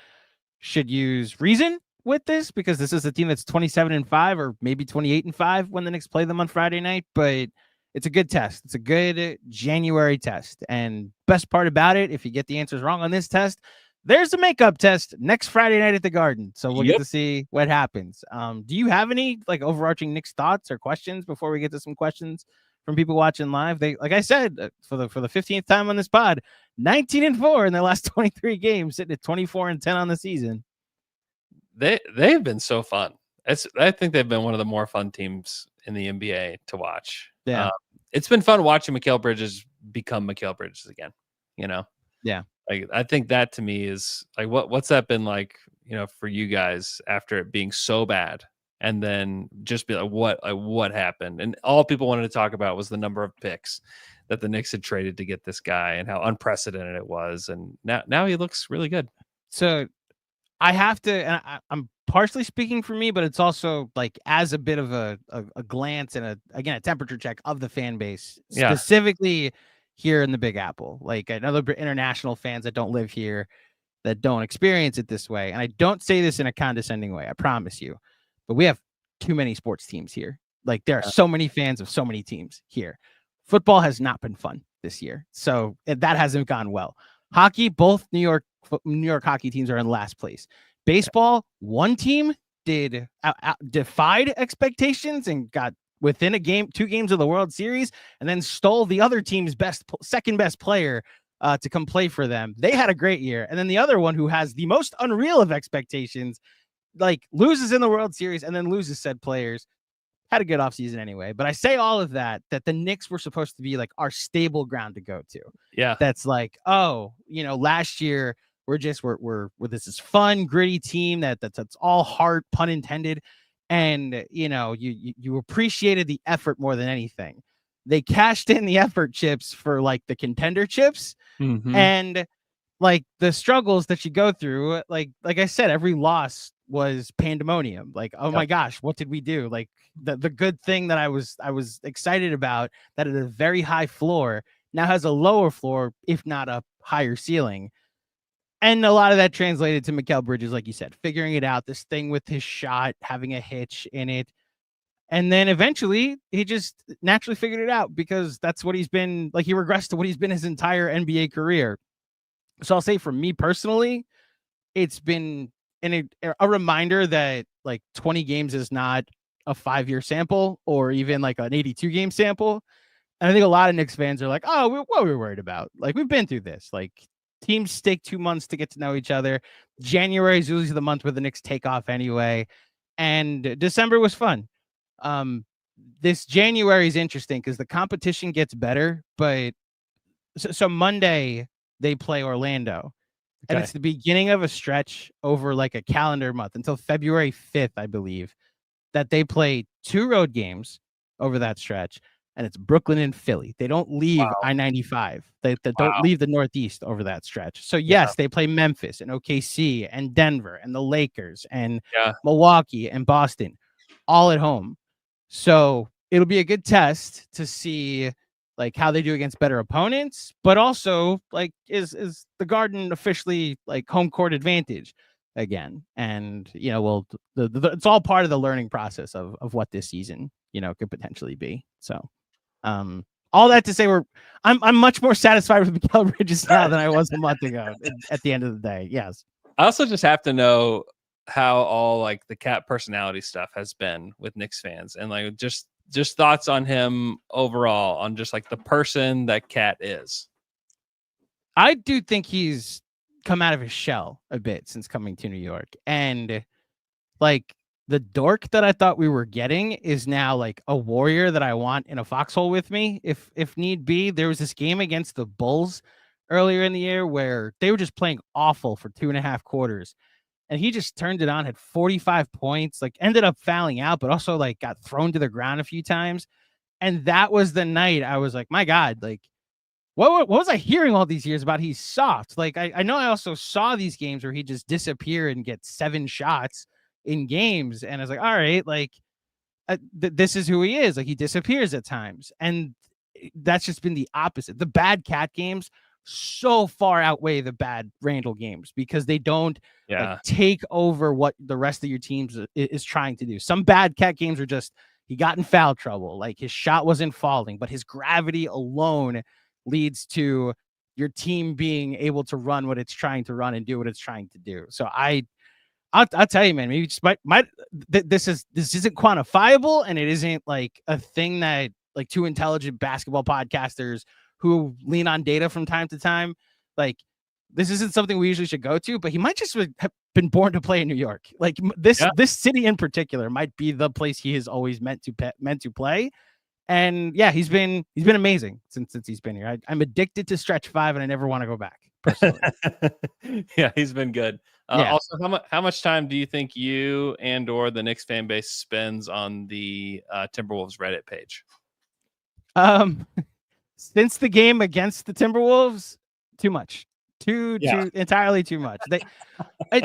should use reason with this, because this is a team that's 27-5 or maybe 28-5 when the Knicks play them on Friday night. But it's a good test. It's a good January test. And best part about it, if you get the answers wrong on this test, there's a makeup test next Friday night at the Garden. So we'll get to see what happens. Do you have any like overarching Knicks thoughts or questions before we get to some questions from people watching live? They, like I said, for the 15th time on this pod, 19-4 in their last 23 games, sitting at 24-10 on the season. They've been so fun. I think they've been one of the more fun teams in the NBA to watch. Yeah, it's been fun watching Mikal Bridges become Mikal Bridges again. Yeah. Like I think that to me is like what's that been like? For you guys after it being so bad, and then just be like what happened, and all people wanted to talk about was the number of picks that the Knicks had traded to get this guy and how unprecedented it was, and now he looks really good. So I have to, and I'm partially speaking for me, but it's also like as a bit of a glance and a temperature check of the fan base, Yeah. specifically here in the Big Apple. Like I know the international fans that don't live here, that don't experience it this way. And I don't say this in a condescending way, I promise you. But we have too many sports teams here. Like there are so many fans of so many teams here. Football has not been fun this year. So that hasn't gone well. Hockey, both New York hockey teams are in last place. Baseball, one team defied expectations and got within a game, 2 games of the World Series, and then stole the other team's second best player to come play for them. They had a great year. And then the other one, who has the most unreal of expectations, like loses in the World Series and then loses said players, had a good offseason anyway. But I say all of that the Knicks were supposed to be like our stable ground to go to. Yeah. That's like, oh, last year we're this is fun, gritty team that's all heart, pun intended. And you appreciated the effort more than anything. They cashed in the effort chips for like the contender chips. Mm-hmm. And like the struggles that you go through, like I said, every loss was pandemonium. Like, oh my gosh, what did we do? Like the good thing that I was excited about, that at a very high floor now has a lower floor, if not a higher ceiling. And a lot of that translated to Mikal Bridges, like you said, figuring it out, this thing with his shot, having a hitch in it. And then eventually he just naturally figured it out, because that's what he's been like. He regressed to what he's been his entire NBA career. So I'll say for me personally, it's been a reminder that like 20 games is not a 5-year sample or even like an 82 game sample. And I think a lot of Knicks fans are like, oh, what were we worried about? Like, we've been through this. Like, teams take 2 months to get to know each other. January is usually the month where the Knicks take off anyway. And December was fun. This January is interesting because the competition gets better. But so Monday they play Orlando. And it's the beginning of a stretch over like a calendar month until February 5th, I believe, that they play 2 road games over that stretch. And it's Brooklyn and Philly. They don't leave I-95. They don't leave the Northeast over that stretch. So yes, they play Memphis and OKC and Denver and the Lakers and Milwaukee and Boston all at home. So it'll be a good test to see like how they do against better opponents, but also like is the Garden officially like home court advantage again? And it's all part of the learning process of what this season could potentially be. So all that to say, I'm much more satisfied with Mikal Bridges now than I was a month ago. At the end of the day, yes. I also just have to know how all like the Cat personality stuff has been with Knicks fans, and like just thoughts on him overall, on just like the person that Cat is. I do think he's come out of his shell a bit since coming to New York, and like the dork that I thought we were getting is now like a warrior that I want in a foxhole with me if need be. There was this game against the Bulls earlier in the year where they were just playing awful for 2.5 quarters. And he just turned it on, had 45 points, like ended up fouling out, but also like got thrown to the ground a few times. And that was the night I was like, my God, like, what was I hearing all these years about? He's soft. Like, I know I also saw these games where he just disappear and get 7 shots in games. And I was like, all right, like, this is who he is. Like, he disappears at times. And that's just been the opposite. The bad Cat games so far outweigh the bad Randall games because they don't like, take over what the rest of your teams is trying to do. Some bad Cat games are just, he got in foul trouble. Like his shot wasn't falling, but his gravity alone leads to your team being able to run what it's trying to run and do what it's trying to do. So I'll tell you, man, maybe just this isn't quantifiable, and it isn't like a thing that like 2 intelligent basketball podcasters who lean on data from time to time, like this isn't something we usually should go to, but he might just have been born to play in New York. Like this city in particular might be the place he is always meant to play. And yeah, he's been amazing since he's been here. I'm addicted to Stretch 5 and I never want to go back personally. Yeah, he's been good. Also, how much time do you think you and or the Knicks fan base spends on the Timberwolves Reddit page? Since the game against the Timberwolves, too much. entirely too much.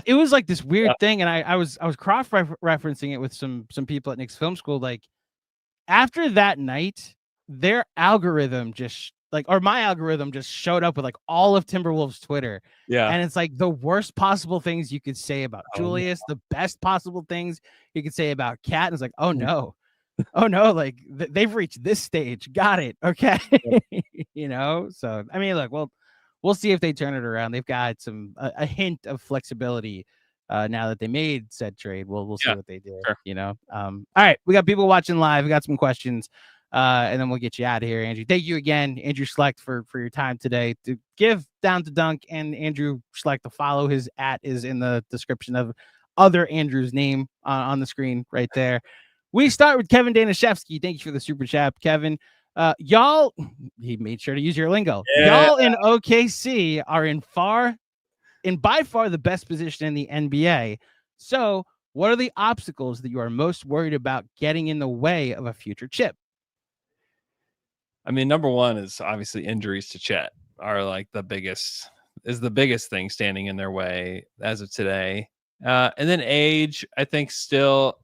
It was like this weird thing, and I was cross referencing it with some people at Knicks Film School. Like after that night, their algorithm my algorithm just showed up with like all of Timberwolves Twitter. Yeah. And it's like the worst possible things you could say about Julius, the best possible things you could say about Cat. And it's like, oh no, like they've reached this stage. Got it. Okay. So I mean, look, we'll see if they turn it around. They've got a hint of flexibility now that they made said trade. We'll see what they do. Sure. All right, we got people watching live. We got some questions. And then we'll get you out of here, Andrew. Thank you again, Andrew Schlecht, for your time today. To give Down to Dunk and Andrew Schlecht to follow, his @ is in the description of other Andrew's name on the screen right there. We start with Kevin Danishevsky. Thank you for the super chat, Kevin. Y'all, he made sure to use your lingo. Yeah. Y'all in OKC are in by far the best position in the NBA. So what are the obstacles that you are most worried about getting in the way of a future chip? I mean, number one is obviously injuries to Chet are like the biggest thing standing in their way as of today. And then age, I think still,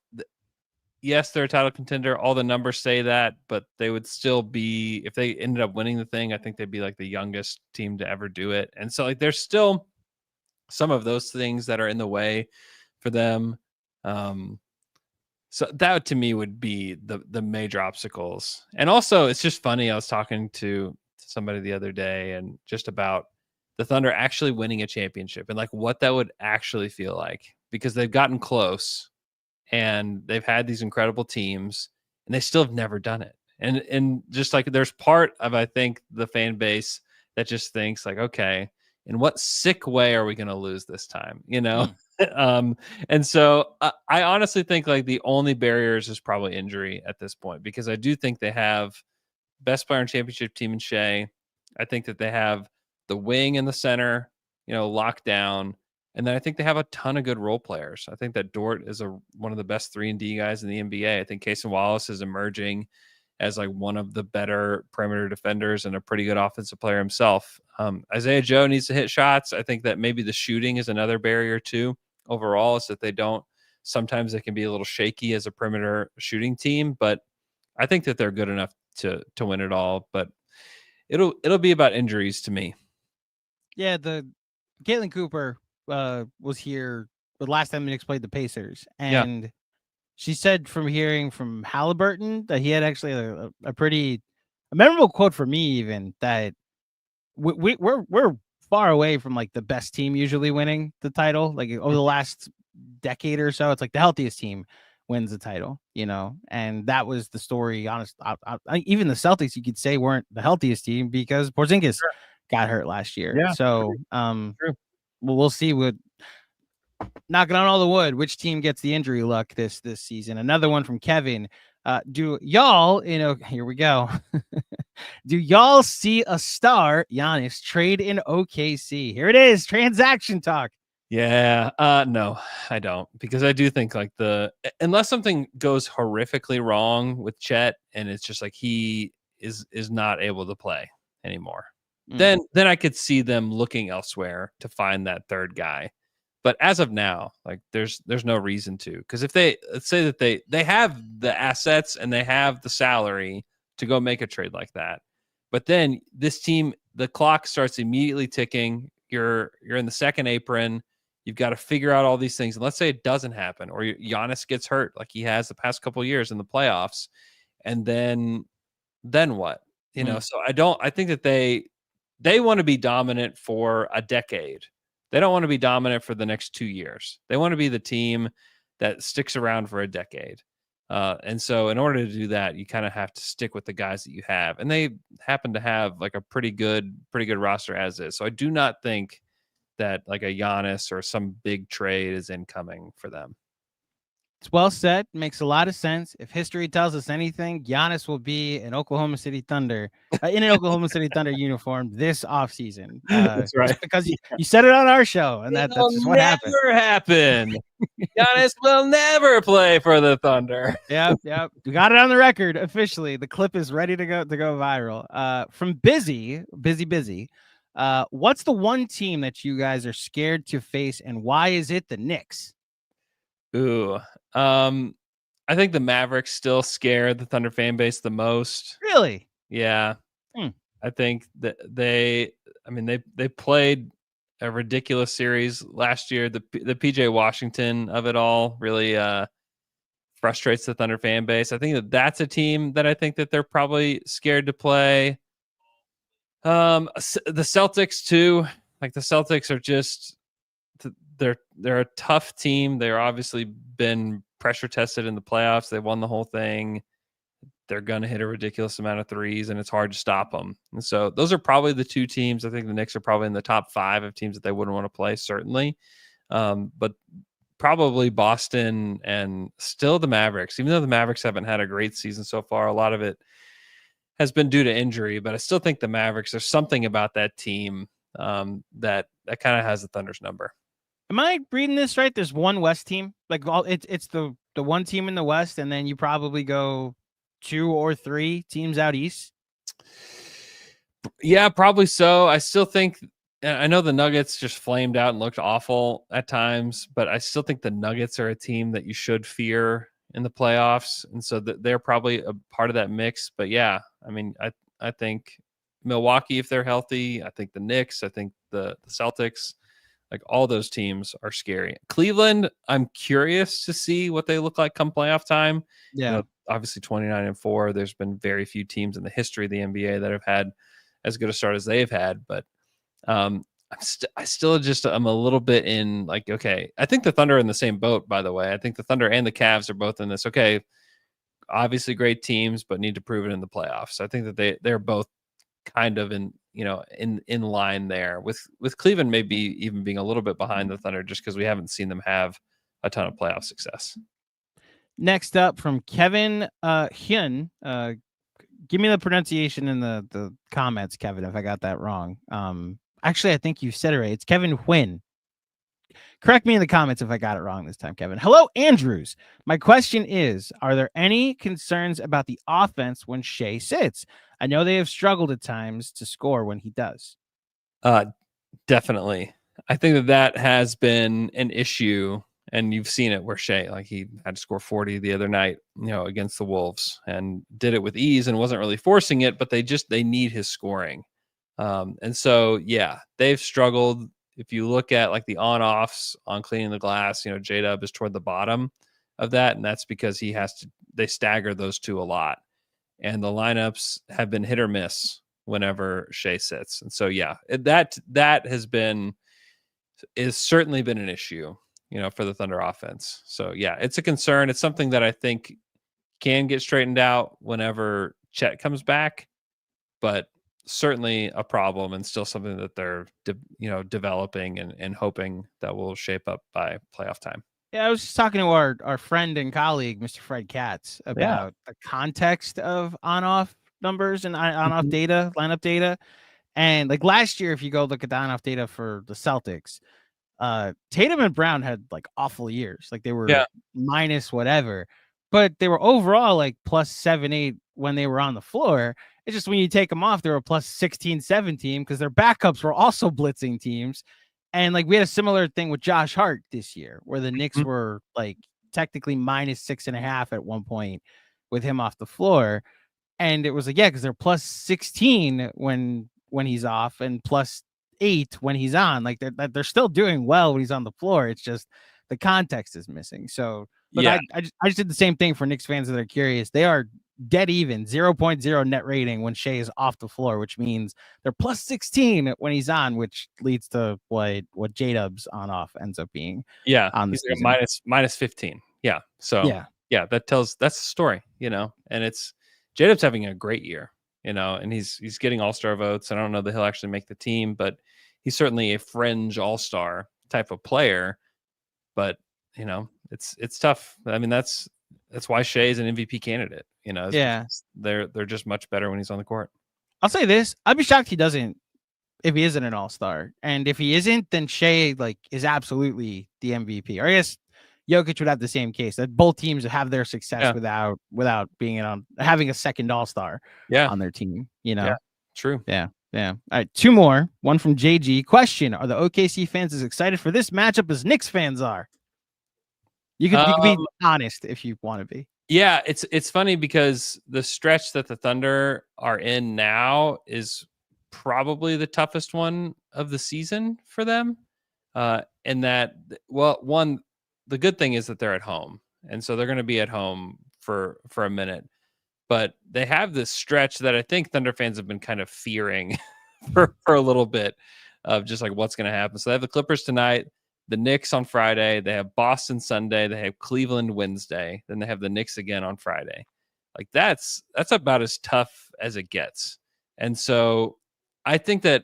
yes, they're a title contender. All the numbers say that, but they would still be, if they ended up winning the thing, I think they'd be like the youngest team to ever do it. And so like there's still some of those things that are in the way for them. So that to me would be the major obstacles. And also it's just funny. I was talking to somebody the other day and just about the Thunder actually winning a championship and like what that would actually feel like, because they've gotten close and they've had these incredible teams and they still have never done it. And just like there's part of, I think, the fan base that just thinks like, okay, in what sick way are we going to lose this time? And so I honestly think like the only barriers is probably injury at this point, because I do think they have best player and championship team in Shea. I think that they have the wing in the center, locked down. And then I think they have a ton of good role players. I think that Dort is one of the best 3-and-D guys in the NBA. I think Cason Wallace is emerging as like one of the better perimeter defenders and a pretty good offensive player himself. Isaiah Joe needs to hit shots. I think that maybe the shooting is another barrier too. Overall, is that sometimes they can be a little shaky as a perimeter shooting team, but I think that they're good enough to win it all. But it'll be about injuries to me. Yeah, the Caitlin Cooper was here the last time the Knicks played the Pacers, and she said from hearing from Halliburton that he had actually a pretty memorable quote for me, even that we're far away from like the best team usually winning the title. Like over the last decade or so, it's like the healthiest team wins the title, and that was the story. Honest, even the Celtics, you could say, weren't the healthiest team because Porzingis got hurt last year. Yeah, so we'll see what, knocking on all the wood, which team gets the injury luck this season. Another one from Kevin. Do y'all, here we go. Do y'all see a star Giannis trade in OKC? Here it is, transaction talk. Yeah, no, I don't, because I do think like unless something goes horrifically wrong with Chet and it's just like he is not able to play anymore, then I could see them looking elsewhere to find that third guy. But as of now, like there's no reason to, because if let's say that they have the assets and they have the salary to go make a trade like that, but then this team, the clock starts immediately ticking. You're in the second apron. You've got to figure out all these things. And let's say it doesn't happen, or Giannis gets hurt like he has the past couple of years in the playoffs, and then what? So I think that they want to be dominant for a decade. They don't want to be dominant for the next 2 years. They want to be the team that sticks around for a decade. And so in order to do that, you kind of have to stick with the guys that you have. And they happen to have like a pretty good roster as is. So I do not think that like a Giannis or some big trade is incoming for them. It's well said. Makes a lot of sense. If history tells us anything, Giannis will be an Oklahoma City Thunder in an Oklahoma City Thunder uniform this offseason. That's right. Because you said it on our show, and that's just what happened. Never happen. Giannis will never play for the Thunder. Yep. We got it on the record officially. The clip is ready to go viral. From Busy. What's the one team that you guys are scared to face, and why is it the Knicks? Ooh, I think the Mavericks still scare the Thunder fan base the most. Really? Yeah, Hmm. I think that they played a ridiculous series last year. The PJ Washington of it all really frustrates the Thunder fan base. I think that's a team that I think that they're probably scared to play. The Celtics too. Like the Celtics are just they're a tough team. They're obviously been pressure tested in the playoffs. They won the whole thing. They're going to hit a ridiculous amount of threes, and it's hard to stop them. And so those are probably the two teams. I think the Knicks are probably in the top 5 of teams that they wouldn't want to play, certainly. But probably Boston and still the Mavericks, even though the Mavericks haven't had a great season so far. A lot of it has been due to injury, but I still think the Mavericks, there's something about that team that kind of has the Thunder's number. Am I reading this right? There's one West team, like it's the one team in the West, and then you probably go 2 or 3 teams out east. Yeah, probably so. I still think, I know the Nuggets just flamed out and looked awful at times, but I still think the Nuggets are a team that you should fear in the playoffs, and so they're probably a part of that mix. But yeah, I mean, I think Milwaukee, if they're healthy, I think the Knicks, I think the Celtics, like all those teams are scary. Cleveland, I'm curious to see what they look like come playoff time. Yeah. You know, obviously 29-4. There's been very few teams in the history of the NBA that have had as good a start as they've had. But I'm a little bit in like, okay, I think the Thunder are in the same boat, by the way. I think the Thunder and the Cavs are both in this. Okay, obviously great teams, but need to prove it in the playoffs. I think that they're both kind of in line there with Cleveland maybe even being a little bit behind the Thunder just because we haven't seen them have a ton of playoff success. Next up from Kevin Hyun. Give me the pronunciation in the comments, Kevin, if I got that wrong. Actually, I think you said it right. It's Kevin Huynh. Correct me in the comments if I got it wrong this time, Kevin. Hello, Andrews. My question is, are there any concerns about the offense when Shai sits? I know they have struggled at times to score when he does. Definitely. I think that has been an issue, and you've seen it where Shai, like he had to score 40 the other night, against the Wolves, and did it with ease and wasn't really forcing it, but they need his scoring. And so, yeah, they've struggled. If you look at like the on-offs on cleaning the glass, J-Dub is toward the bottom of that. And that's because they stagger those two a lot. And the lineups have been hit or miss whenever Shai sits. And so, yeah, that is certainly been an issue, for the Thunder offense. So yeah, it's a concern. It's something that I think can get straightened out whenever Chet comes back, but certainly a problem and still something that they're developing and hoping that will shape up by playoff time. Yeah, I was just talking to our friend and colleague, Mr. Fred Katz, about the context of on-off numbers and on-off data, lineup data. And like last year, if you go look at the on-off data for the Celtics, Tatum and Brown had like awful years. Like they were minus whatever, but they were overall like plus 7-8 when they were on the floor. It's just when you take them off, they were plus 16-17 because their backups were also blitzing teams. And like we had a similar thing with Josh Hart this year, where the Knicks were like technically minus 6.5 at one point with him off the floor. And it was like, because they're plus 16 when he's off and plus 8 when he's on. Like they're still doing well when he's on the floor. It's just the context is missing. So look, I just did the same thing for Knicks fans that are curious. They are dead even, 0.0 net rating when Shai is off the floor, which means they're plus 16 when he's on, which leads to what J-Dub's on off ends up being. Yeah, on the he's minus 15. Yeah, so that's the story, and it's J-Dub's having a great year, and he's getting all-star votes. And I don't know that he'll actually make the team, but he's certainly a fringe all-star type of player. But it's tough. I mean, that's why Shai is an MVP candidate. They're just much better when he's on the court. I'll say this: I'd be shocked if he isn't an all-star, and if he isn't, then Shai is absolutely the MVP. Or I guess Jokic would have the same case that both teams have their success without being having a second all-star on their team. Yeah, true. Yeah. Yeah. All right. Two more. One from JG. Question: are the OKC fans as excited for this matchup as Knicks fans are? You could be honest if you want to be. Yeah, it's funny because the stretch that the Thunder are in now is probably the toughest one of the season for them. And that, well, one, the good thing is that they're at home, and so they're going to be at home for a minute. But they have this stretch that I think Thunder fans have been kind of fearing for a little bit of just like what's going to happen. So they have the Clippers tonight, the Knicks on Friday, they have Boston Sunday, they have Cleveland Wednesday, then they have the Knicks again on Friday. Like that's about as tough as it gets. And so I think that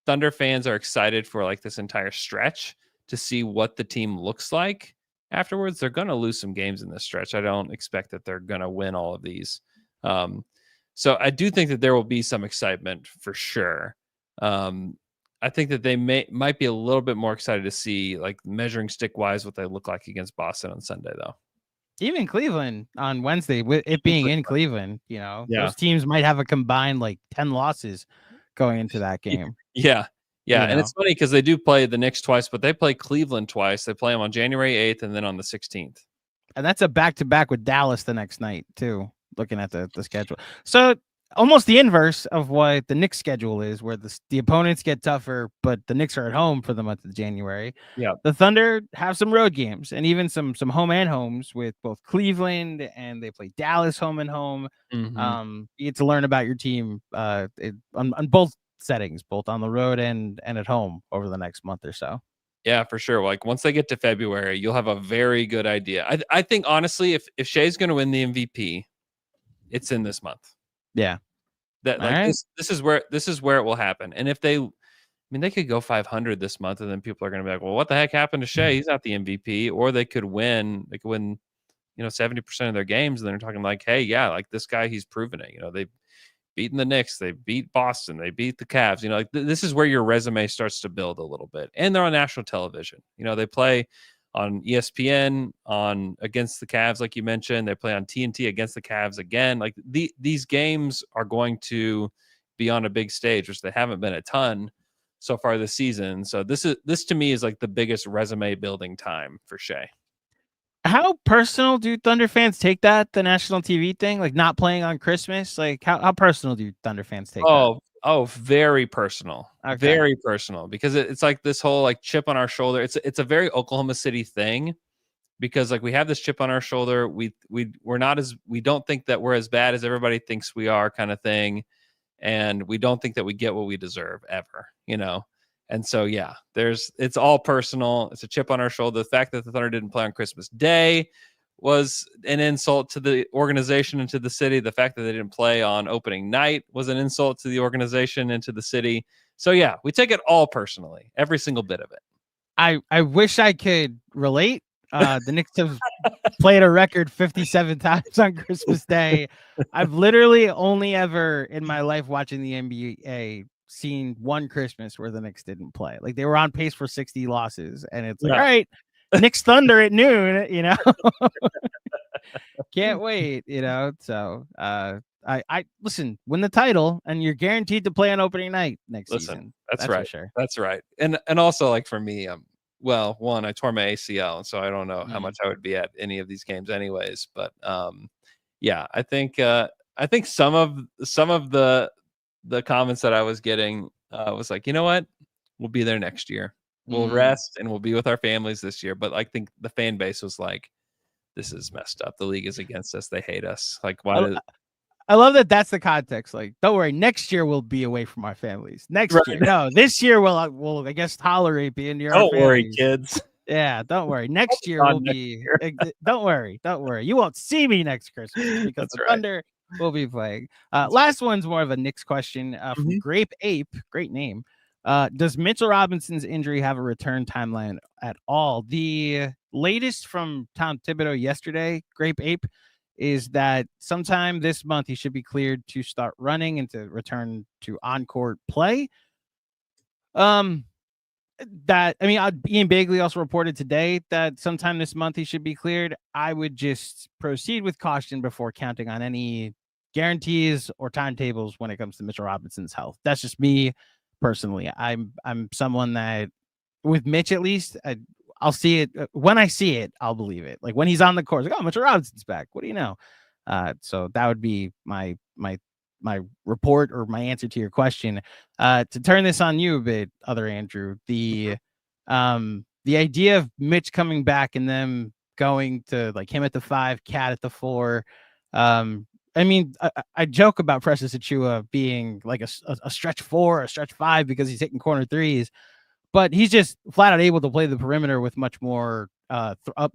Thunder fans are excited for like this entire stretch to see what the team looks like afterwards. They're going to lose some games in this stretch. I don't expect that they're going to win all of these. So I do think that there will be some excitement for sure. I think that they might be a little bit more excited to see, like, measuring stick wise, what they look like against Boston on Sunday, though. Even Cleveland on Wednesday, with it being in Cleveland, those teams might have a combined like 10 losses going into that game. Yeah. And it's funny because they do play the Knicks twice, but they play Cleveland twice. They play them on January 8th and then on the 16th. And that's a back-to-back with Dallas the next night too, looking at the schedule. So almost the inverse of what the Knicks schedule is, where the opponents get tougher, but the Knicks are at home for the month of January. Yeah. The Thunder have some road games and even some home and homes with both Cleveland, and they play Dallas home and home. Mm-hmm. You get to learn about your team on both settings, both on the road and at home over the next month or so. Yeah, for sure. Like once they get to February, you'll have a very good idea. I think honestly, if Shea's going to win the MVP, it's in this month. Yeah. That like right. This is where it will happen. And if they, I mean, they could go 500 this month, and then people are going to be like, well, what the heck happened to Shea? He's not the MVP. Or they could win. They could win, 70% of their games, and they're talking like, hey, yeah, like this guy, he's proven it. They've beaten the Knicks, they beat Boston, they beat the Cavs. Like this is where your resume starts to build a little bit. And they're on national television. They play on ESPN against the Cavs, like you mentioned. They play on TNT against the Cavs again. Like these games are going to be on a big stage, which they haven't been a ton so far this season. So this to me is like the biggest resume building time for Shea. How personal do Thunder fans take that, the national TV thing, like not playing on Christmas? Like how personal do Thunder fans take that? Oh, very personal. Okay. Very personal, because it's like this whole like chip on our shoulder. It's a very Oklahoma City thing, because like we have this chip on our shoulder. We don't think that we're as bad as everybody thinks we are, kind of thing. And we don't think that we get what we deserve ever, And so, yeah, it's all personal. It's a chip on our shoulder. The fact that the Thunder didn't play on Christmas Day was an insult to the organization and to the city. The fact that they didn't play on opening night was an insult to the organization and to the city. So, yeah, we take it all personally, every single bit of it. I wish I could relate. The Knicks have played a record 57 times on Christmas Day. I've literally only ever in my life watching the NBA seen one Christmas where the Knicks didn't play. Like they were on pace for 60 losses, and it's like, all right, Knicks Thunder at noon, Can't wait, So I listen, win the title and you're guaranteed to play on opening night next season. That's right. For sure. That's right. And also, like, for me, well, one, I tore my ACL, and so I don't know how much I would be at any of these games anyways. But yeah, I think some of the comments that I was getting was like, you know what, we'll be there next year. We'll rest and we'll be with our families this year. But I think the fan base was like, this is messed up. The league is against us. They hate us. Like, why? I love that. That's the context. Like, don't worry, next year we'll be away from our families. Next year, no, this year we'll I guess tolerate being near. Don't worry, kids. Yeah, don't worry. Next year we'll be. Don't worry. You won't see me next Christmas because the Thunder will be playing. Last one's more of a Knicks question from Grape Ape. Great name. Does Mitchell Robinson's injury have a return timeline at all? The latest from Tom Thibodeau yesterday, Grape Ape, is that sometime this month he should be cleared to start running and to return to on-court play. Ian Bagley also reported today that sometime this month he should be cleared. I would just proceed with caution before counting on any guarantees or timetables when it comes to Mitchell Robinson's health. That's just me personally. I'm someone that, with Mitch at least, I'll see it when I see it. I'll believe it. Like when he's on the court, like, oh, Mitchell Robinson's back. What do you know? So that would be my report or my answer to your question. To turn this on you a bit, other Andrew, the idea of Mitch coming back and them going to like him at the 5, Cat at the 4. I mean, I joke about Precious Achua being like a stretch 4, a stretch 5 because he's hitting corner threes, but he's just flat out able to play the perimeter with much more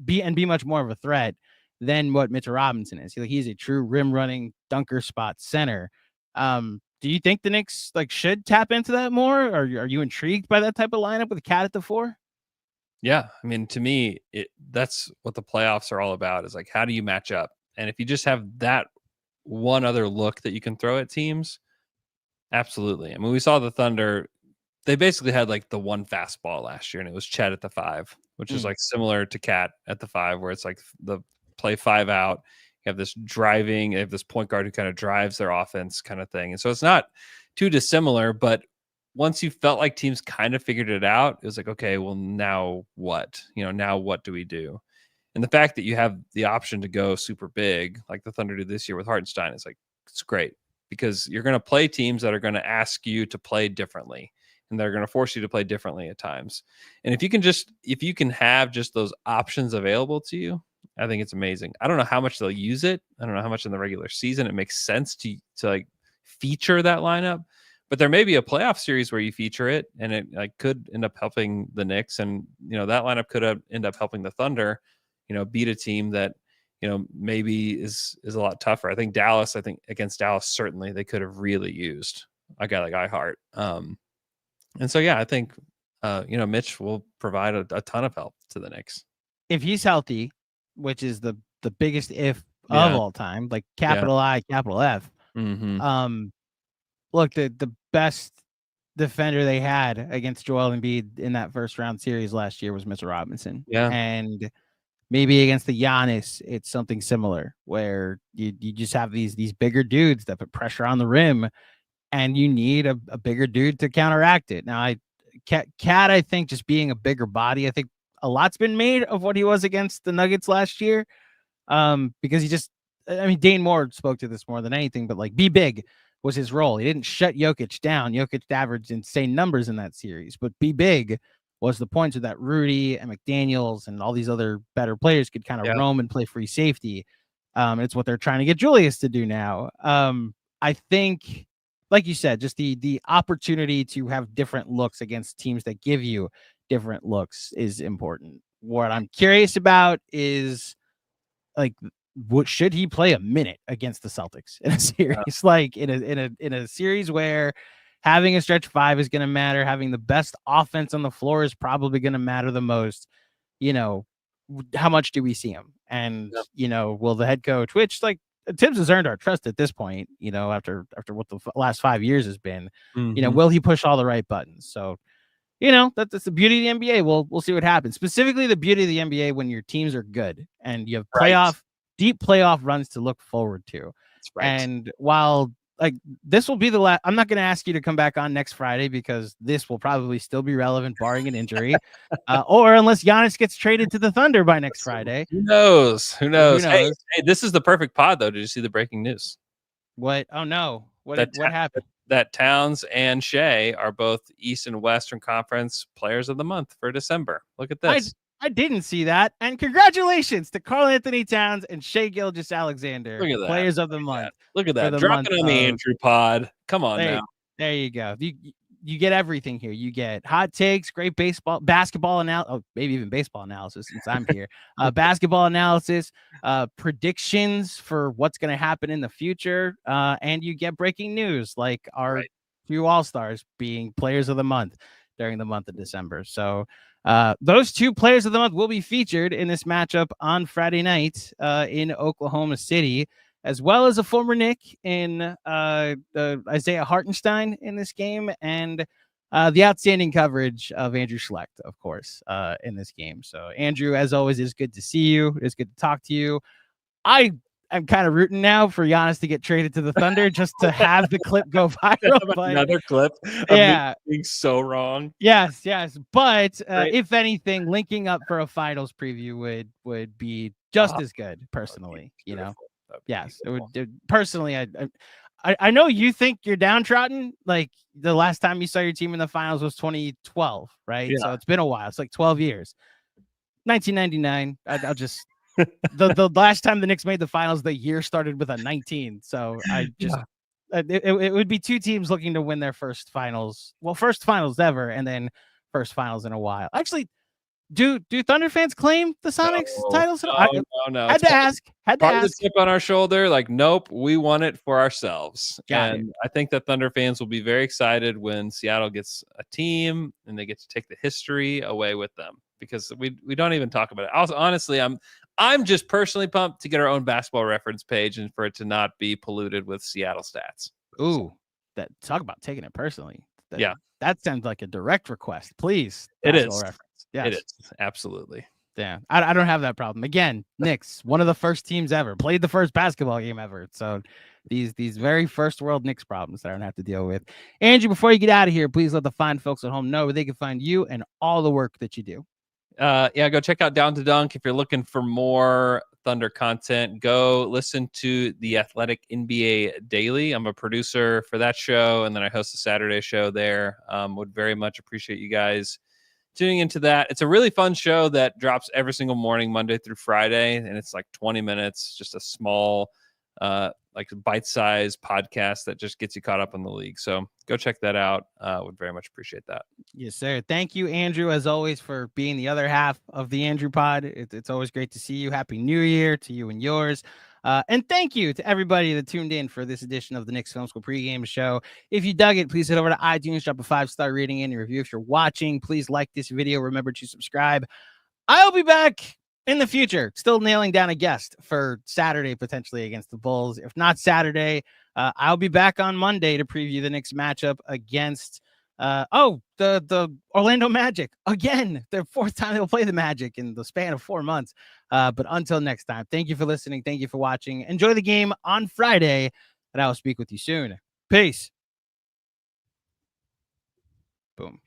be much more of a threat than what Mitchell Robinson is. He's a true rim running dunker spot center. Do you think the Knicks like should tap into that more? Or are you intrigued by that type of lineup with a Cat at the 4? Yeah, I mean, to me, that's what the playoffs are all about. Is like, how do you match up? And if you just have that one other look that you can throw at teams, absolutely. I mean, we saw the Thunder. They basically had like the one fastball last year, and it was Chet at the 5, which is like similar to Cat at the 5, where it's like the play 5 out. You have this driving, you have this point guard who kind of drives their offense kind of thing. And so it's not too dissimilar, but once you felt like teams kind of figured it out, it was like, okay, well, now what? Now what do we do? And the fact that you have the option to go super big, like the Thunder did this year with Hartenstein, it's like, it's great because you're going to play teams that are going to ask you to play differently, and they're going to force you to play differently at times. And if you can have just those options available to you, I think it's amazing. I don't know how much they'll use it. I don't know how much in the regular season it makes sense to like feature that lineup. But there may be a playoff series where you feature it, and it like could end up helping the Knicks, and that lineup could end up helping the Thunder, beat a team that maybe is a lot tougher. I think against Dallas, certainly they could have really used a guy like Ihart. And so yeah, I think Mitch will provide a ton of help to the Knicks if he's healthy, which is the biggest if of all time, like capital I, capital F. Look, the best defender they had against Joel Embiid in that first round series last year was Mitchell Robinson. Yeah. And maybe against the Giannis, it's something similar where you just have these bigger dudes that put pressure on the rim, and you need a bigger dude to counteract it. Now, Cat, I think just being a bigger body, I think a lot's been made of what he was against the Nuggets last year. Because Dane Moore spoke to this more than anything, but like be big was his role. He didn't shut Jokic down. Jokic averaged insane numbers in that series, but be big was the point so that Rudy and McDaniels and all these other better players could kind of roam and play free safety. It's what they're trying to get Julius to do now. I think, like you said, just the opportunity to have different looks against teams that give you different looks is important. What I'm curious about is like, what should he play a minute against the Celtics in a series? Like in a series where having a stretch 5 is going to matter, having the best offense on the floor is probably going to matter the most. How much do we see him? And will the head coach, which like Tibbs has earned our trust at this point, after what the last 5 years has been, will he push all the right buttons? So that's the beauty of the NBA. We'll see what happens. Specifically, the beauty of the NBA when your teams are good and you have deep playoff runs to look forward to. That's right. And while like this will be the last, I'm not going to ask you to come back on next Friday because this will probably still be relevant barring an injury, or unless Giannis gets traded to the Thunder by next Friday. Who knows? Hey, this is the perfect pod though. Did you see the breaking news? What? Oh no! What happened? That Towns and Shea are both East and Western Conference Players of the Month for December. Look at this. I didn't see that. And congratulations to Karl Anthony Towns and Shea Gilgeous-Alexander, Players of the Month. Look at that. Dropping on the Andrew pod. Come on now. There you go. You get everything here. You get hot takes, great basketball analysis, maybe even baseball analysis since I'm here. Basketball analysis, predictions for what's going to happen in the future, and you get breaking news like our few All-Stars being Players of the Month during the month of December. So those two Players of the Month will be featured in this matchup on Friday night in Oklahoma City, as well as a former Knick in Isaiah Hartenstein in this game, and the outstanding coverage of Andrew Schlecht, of course, in this game. So, Andrew, as always, it's good to see you. It's good to talk to you. I I'm kind of rooting now for Giannis to get traded to the Thunder just to have the clip go viral. But Another clip of me being so wrong. Yes. But if anything, linking up for a finals preview would be just as good, personally. You know, yes, it would. Personally, I know you think you're downtrodden. Like the last time you saw your team in the finals was 2012, right? Yeah. So it's been a while. It's like 12 years. 1999. I'll just the last time the Knicks made the finals, the year started with a 19. So I just it would be two teams looking to win their first finals ever, and then first finals in a while. Actually, do Thunder fans claim the Sonics titles? No. Had to ask. Part of the chip on our shoulder, like, nope, we won it for ourselves. I think that Thunder fans will be very excited when Seattle gets a team and they get to take the history away with them, because we don't even talk about it. Also, honestly, I'm just personally pumped to get our own Basketball Reference page and for it to not be polluted with Seattle stats. Ooh, that talk about taking it personally. That sounds like a direct request. Please, it is. Reference. Yes. It is absolutely. Yeah, I don't have that problem. Again, Knicks, one of the first teams ever, played the first basketball game ever. So these very first world Knicks problems that I don't have to deal with. Andrew, before you get out of here, please let the fine folks at home know where they can find you and all the work that you do. Go check out Down to Dunk if you're looking for more Thunder content. Go listen to the Athletic NBA Daily. I'm a producer for that show, and then I host a Saturday show there. Would very much appreciate you guys tuning into that. It's a really fun show that drops every single morning, Monday through Friday, and it's like 20 minutes, just a small like bite-sized podcast that just gets you caught up in the league. So go check that out. Would very much appreciate that. Yes, sir. Thank you, Andrew, as always, for being the other half of the Andrew Pod. It's always great to see you. Happy New Year to you and yours. And thank you to everybody that tuned in for this edition of the Knicks Film School pregame show. If you dug it, please head over to iTunes, drop a 5-star rating and a review. If you're watching, please like this video. Remember to subscribe. I'll be back in the future, still nailing down a guest for Saturday, potentially against the Bulls. If not Saturday, I'll be back on Monday to preview the Knicks matchup against the Orlando Magic. Again, the fourth time they'll play the Magic in the span of 4 months. But until next time, thank you for listening. Thank you for watching. Enjoy the game on Friday, and I will speak with you soon. Peace. Boom.